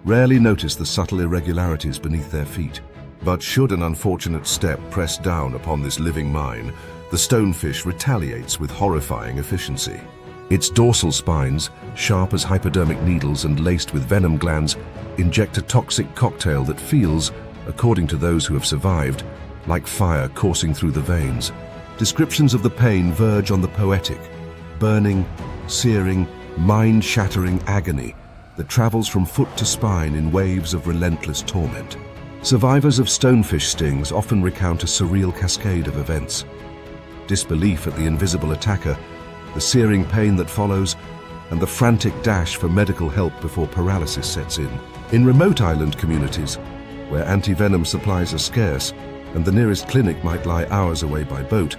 rarely notice the subtle irregularities beneath their feet. But should an unfortunate step press down upon this living mine, the stonefish retaliates with horrifying efficiency. Its dorsal spines, sharp as hypodermic needles and laced with venom glands, inject a toxic cocktail that feels, according to those who have survived, like fire coursing through the veins. Descriptions of the pain verge on the poetic, burning, searing, mind-shattering agony that travels from foot to spine in waves of relentless torment. Survivors of stonefish stings often recount a surreal cascade of events. Disbelief at the invisible attacker, the searing pain that follows, and the frantic dash for medical help before paralysis sets in. In remote island communities, where anti-venom supplies are scarce and the nearest clinic might lie hours away by boat,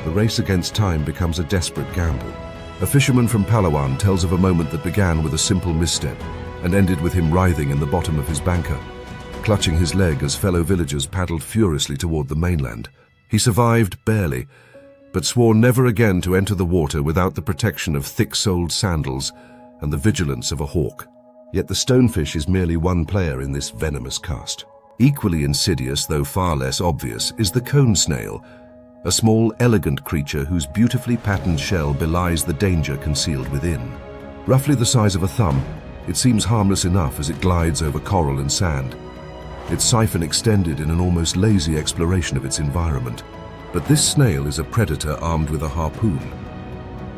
the race against time becomes a desperate gamble. A fisherman from Palawan tells of a moment that began with a simple misstep and ended with him writhing in the bottom of his banka, clutching his leg as fellow villagers paddled furiously toward the mainland. He survived barely, but swore never again to enter the water without the protection of thick-soled sandals and the vigilance of a hawk. Yet the stonefish is merely one player in this venomous cast. Equally insidious, though far less obvious, is the cone snail, a small, elegant creature whose beautifully patterned shell belies the danger concealed within. Roughly the size of a thumb, it seems harmless enough as it glides over coral and sand, its siphon extended in an almost lazy exploration of its environment. But this snail is a predator armed with a harpoon.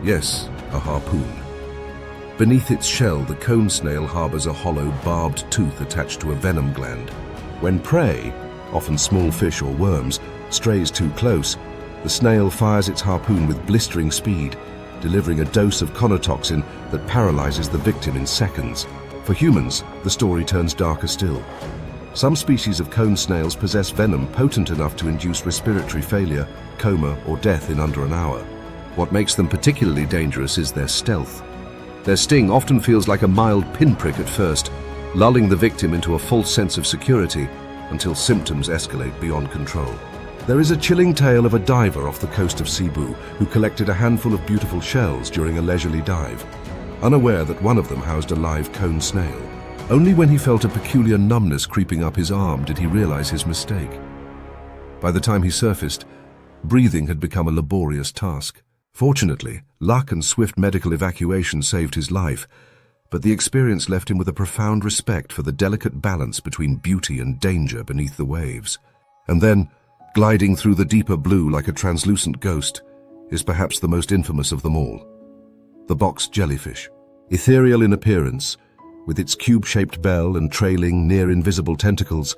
Yes, a harpoon. Beneath its shell, the cone snail harbors a hollow, barbed tooth attached to a venom gland. When prey, often small fish or worms, strays too close, the snail fires its harpoon with blistering speed, delivering a dose of conotoxin that paralyzes the victim in seconds. For humans, the story turns darker still. Some species of cone snails possess venom potent enough to induce respiratory failure, coma, or death in under an hour. What makes them particularly dangerous is their stealth. Their sting often feels like a mild pinprick at first, lulling the victim into a false sense of security until symptoms escalate beyond control. There is a chilling tale of a diver off the coast of Cebu who collected a handful of beautiful shells during a leisurely dive, unaware that one of them housed a live cone snail. Only when he felt a peculiar numbness creeping up his arm did he realize his mistake. By the time he surfaced, breathing had become a laborious task. Fortunately, luck and swift medical evacuation saved his life, but the experience left him with a profound respect for the delicate balance between beauty and danger beneath the waves. And then, gliding through the deeper blue like a translucent ghost, is perhaps the most infamous of them all. The box jellyfish. Ethereal in appearance, with its cube-shaped bell and trailing, near-invisible tentacles,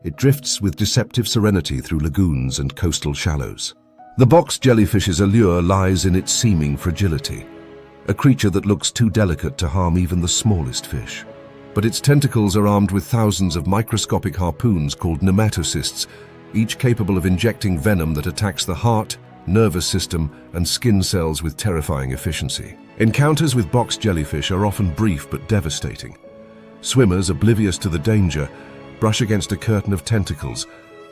it drifts with deceptive serenity through lagoons and coastal shallows. The box jellyfish's allure lies in its seeming fragility, a creature that looks too delicate to harm even the smallest fish. But its tentacles are armed with thousands of microscopic harpoons called nematocysts, each capable of injecting venom that attacks the heart, nervous system, and skin cells with terrifying efficiency. Encounters with box jellyfish are often brief but devastating. Swimmers, oblivious to the danger, brush against a curtain of tentacles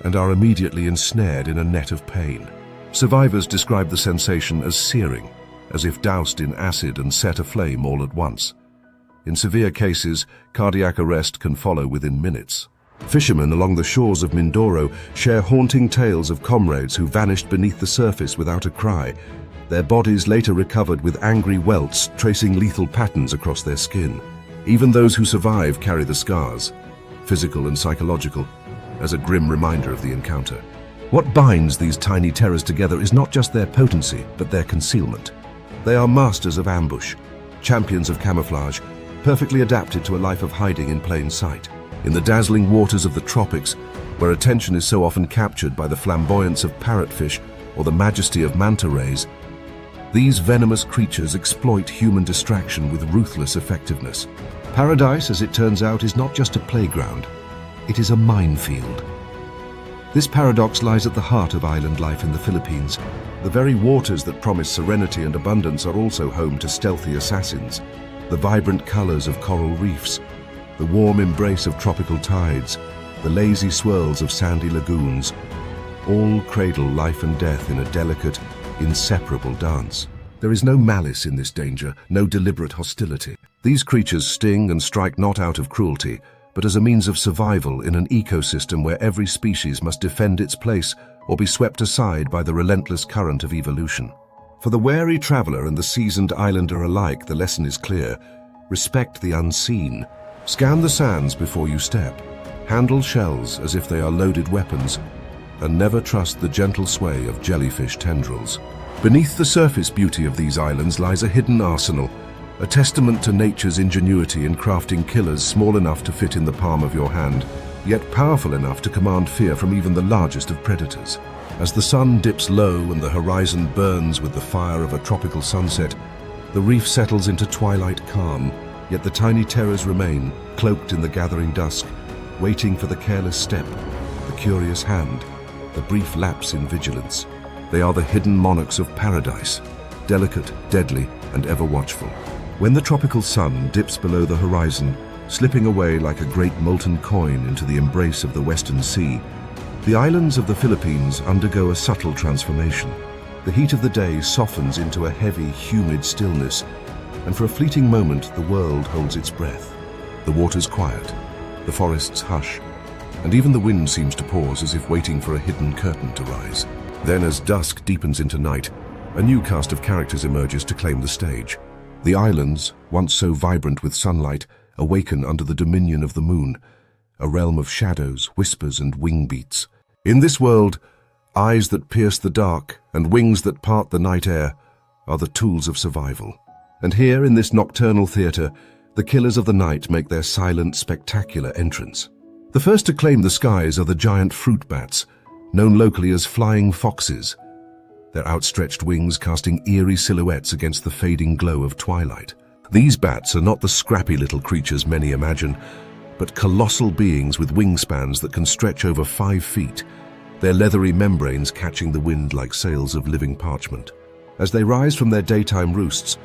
and are immediately ensnared in a net of pain. Survivors describe the sensation as searing, as if doused in acid and set aflame all at once. In severe cases, cardiac arrest can follow within minutes. Fishermen along the shores of Mindoro share haunting tales of comrades who vanished beneath the surface without a cry, their bodies later recovered with angry welts tracing lethal patterns across their skin. Even those who survive carry the scars, physical and psychological, as a grim reminder of the encounter. What binds these tiny terrors together is not just their potency, but their concealment. They are masters of ambush, champions of camouflage, perfectly adapted to a life of hiding in plain sight. In the dazzling waters of the tropics, where attention is so often captured by the flamboyance of parrotfish or the majesty of manta rays, these venomous creatures exploit human distraction with ruthless effectiveness. Paradise, as it turns out, is not just a playground. It is a minefield. This paradox lies at the heart of island life in the Philippines. The very waters that promise serenity and abundance are also home to stealthy assassins. The vibrant colors of coral reefs, the warm embrace of tropical tides, the lazy swirls of sandy lagoons, all cradle life and death in a delicate, inseparable dance. There is no malice in this danger, no deliberate hostility. These creatures sting and strike not out of cruelty, but as a means of survival in an ecosystem where every species must defend its place or be swept aside by the relentless current of evolution. For the wary traveler and the seasoned islander alike, the lesson is clear. Respect the unseen. Scan the sands before you step. Handle shells as if they are loaded weapons, and never trust the gentle sway of jellyfish tendrils. Beneath the surface beauty of these islands lies a hidden arsenal, a testament to nature's ingenuity in crafting killers small enough to fit in the palm of your hand, yet powerful enough to command fear from even the largest of predators. As the sun dips low and the horizon burns with the fire of a tropical sunset, the reef settles into twilight calm, yet the tiny terrors remain, cloaked in the gathering dusk, waiting for the careless step, the curious hand, the brief lapse in vigilance. They are the hidden monarchs of paradise, delicate, deadly, and ever watchful. When the tropical sun dips below the horizon, slipping away like a great molten coin into the embrace of the western sea, the islands of the Philippines undergo a subtle transformation. The heat of the day softens into a heavy, humid stillness, and for a fleeting moment the world holds its breath. The waters quiet, the forests hush, and even the wind seems to pause as if waiting for a hidden curtain to rise. Then, as dusk deepens into night, a new cast of characters emerges to claim the stage. The islands, once so vibrant with sunlight, awaken under the dominion of the moon, a realm of shadows, whispers, and wing beats. In this world, eyes that pierce the dark and wings that part the night air are the tools of survival. And here, in this nocturnal theater, the killers of the night make their silent, spectacular entrance. The first to claim the skies are the giant fruit bats, known locally as flying foxes, their outstretched wings casting eerie silhouettes against the fading glow of twilight. These bats are not the scrappy little creatures many imagine, but colossal beings with wingspans that can stretch over 5 feet, their leathery membranes catching the wind like sails of living parchment. As they rise from their daytime roosts,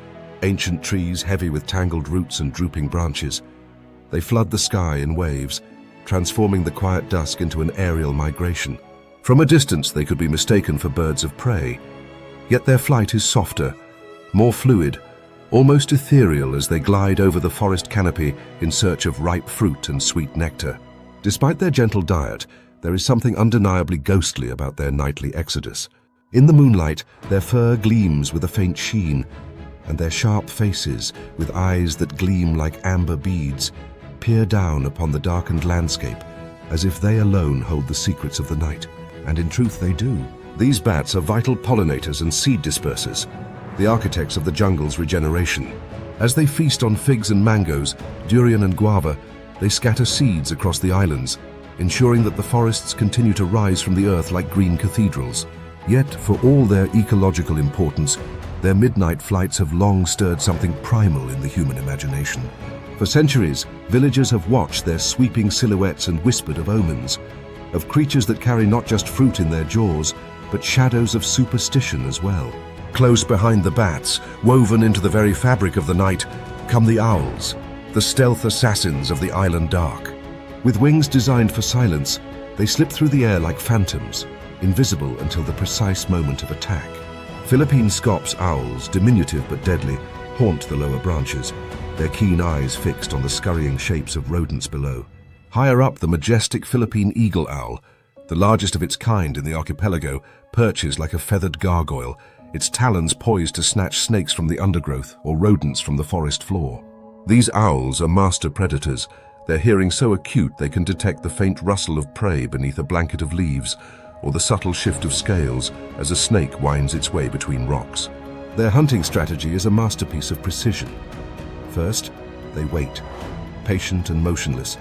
ancient trees heavy with tangled roots and drooping branches, they flood the sky in waves, transforming the quiet dusk into an aerial migration. From a distance, they could be mistaken for birds of prey, yet their flight is softer, more fluid, almost ethereal as they glide over the forest canopy in search of ripe fruit and sweet nectar. Despite their gentle diet, there is something undeniably ghostly about their nightly exodus. In the moonlight, their fur gleams with a faint sheen, and their sharp faces, with eyes that gleam like amber beads, peer down upon the darkened landscape, as if they alone hold the secrets of the night. And in truth they do. These bats are vital pollinators and seed dispersers, the architects of the jungle's regeneration. As they feast on figs and mangoes, durian and guava, they scatter seeds across the islands, ensuring that the forests continue to rise from the earth like green cathedrals. Yet, for all their ecological importance, their midnight flights have long stirred something primal in the human imagination. For centuries, villagers have watched their sweeping silhouettes and whispered of omens, of creatures that carry not just fruit in their jaws, but shadows of superstition as well. Close behind the bats, woven into the very fabric of the night, come the owls, the stealth assassins of the island dark. With wings designed for silence, they slip through the air like phantoms, invisible until the precise moment of attack. Philippine scops owls, diminutive but deadly, haunt the lower branches, their keen eyes fixed on the scurrying shapes of rodents below. Higher up, the majestic Philippine eagle owl, the largest of its kind in the archipelago, perches like a feathered gargoyle, its talons poised to snatch snakes from the undergrowth or rodents from the forest floor. These owls are master predators, their hearing so acute they can detect the faint rustle of prey beneath a blanket of leaves or the subtle shift of scales as a snake winds its way between rocks. Their hunting strategy is a masterpiece of precision. First, they wait, patient and motionless,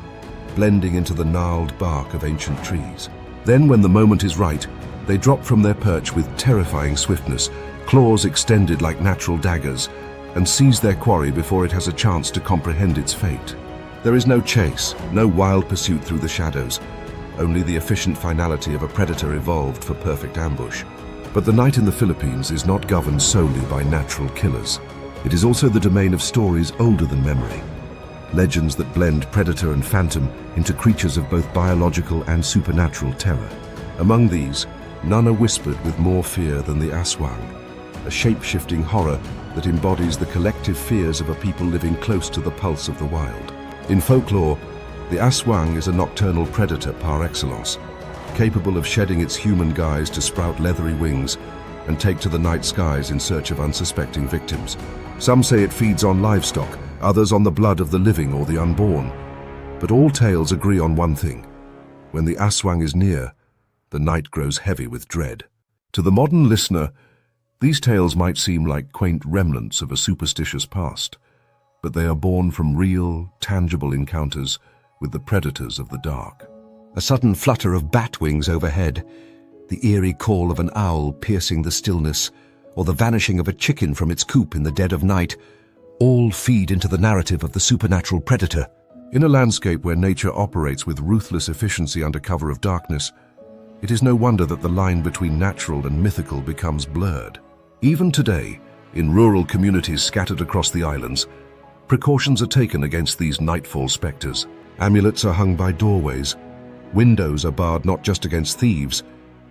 blending into the gnarled bark of ancient trees. Then, when the moment is right, they drop from their perch with terrifying swiftness, claws extended like natural daggers, and seize their quarry before it has a chance to comprehend its fate. There is no chase, no wild pursuit through the shadows, only the efficient finality of a predator evolved for perfect ambush. But the night in the Philippines is not governed solely by natural killers. It is also the domain of stories older than memory, legends that blend predator and phantom into creatures of both biological and supernatural terror. Among these, none are whispered with more fear than the aswang, a shape-shifting horror that embodies the collective fears of a people living close to the pulse of the wild. In folklore, the aswang is a nocturnal predator par excellence, capable of shedding its human guise to sprout leathery wings and take to the night skies in search of unsuspecting victims. Some say it feeds on livestock, others on the blood of the living or the unborn. But all tales agree on one thing: when the aswang is near, the night grows heavy with dread. To the modern listener, these tales might seem like quaint remnants of a superstitious past, but they are born from real, tangible encounters with the predators of the dark. A sudden flutter of bat wings overhead, the eerie call of an owl piercing the stillness, or the vanishing of a chicken from its coop in the dead of night, all feed into the narrative of the supernatural predator. In a landscape where nature operates with ruthless efficiency under cover of darkness, it is no wonder that the line between natural and mythical becomes blurred. Even today, in rural communities scattered across the islands, precautions are taken against these nightfall specters. Amulets are hung by doorways. Windows are barred not just against thieves,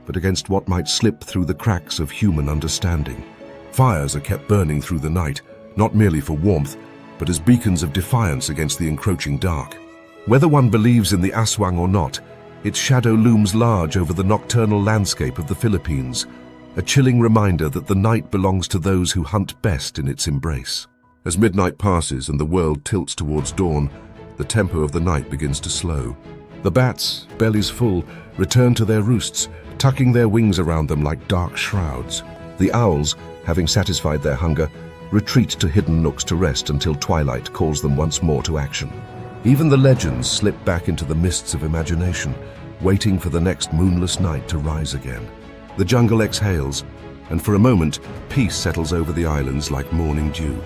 but against what might slip through the cracks of human understanding. Fires are kept burning through the night, not merely for warmth, but as beacons of defiance against the encroaching dark. Whether one believes in the aswang or not, its shadow looms large over the nocturnal landscape of the Philippines, a chilling reminder that the night belongs to those who hunt best in its embrace. As midnight passes and the world tilts towards dawn, the tempo of the night begins to slow. The bats, bellies full, return to their roosts, tucking their wings around them like dark shrouds. The owls, having satisfied their hunger, retreat to hidden nooks to rest until twilight calls them once more to action. Even the legends slip back into the mists of imagination, waiting for the next moonless night to rise again. The jungle exhales, and for a moment, peace settles over the islands like morning dew.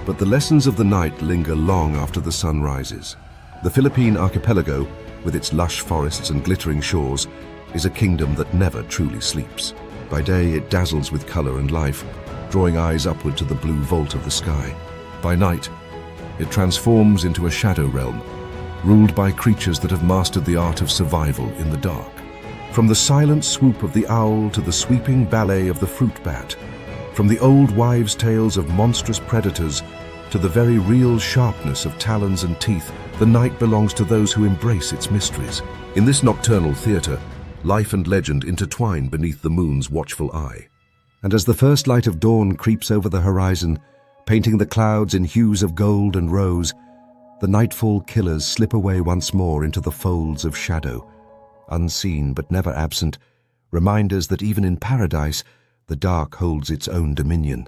But the lessons of the night linger long after the sun rises. The Philippine archipelago, with its lush forests and glittering shores, is a kingdom that never truly sleeps. By day, it dazzles with color and life, drawing eyes upward to the blue vault of the sky. By night, it transforms into a shadow realm, ruled by creatures that have mastered the art of survival in the dark. From the silent swoop of the owl to the sweeping ballet of the fruit bat, from the old wives' tales of monstrous predators to the very real sharpness of talons and teeth, the night belongs to those who embrace its mysteries. In this nocturnal theater, life and legend intertwine beneath the moon's watchful eye. And as the first light of dawn creeps over the horizon, painting the clouds in hues of gold and rose, the nightfall killers slip away once more into the folds of shadow, unseen but never absent, reminders that even in paradise, the dark holds its own dominion.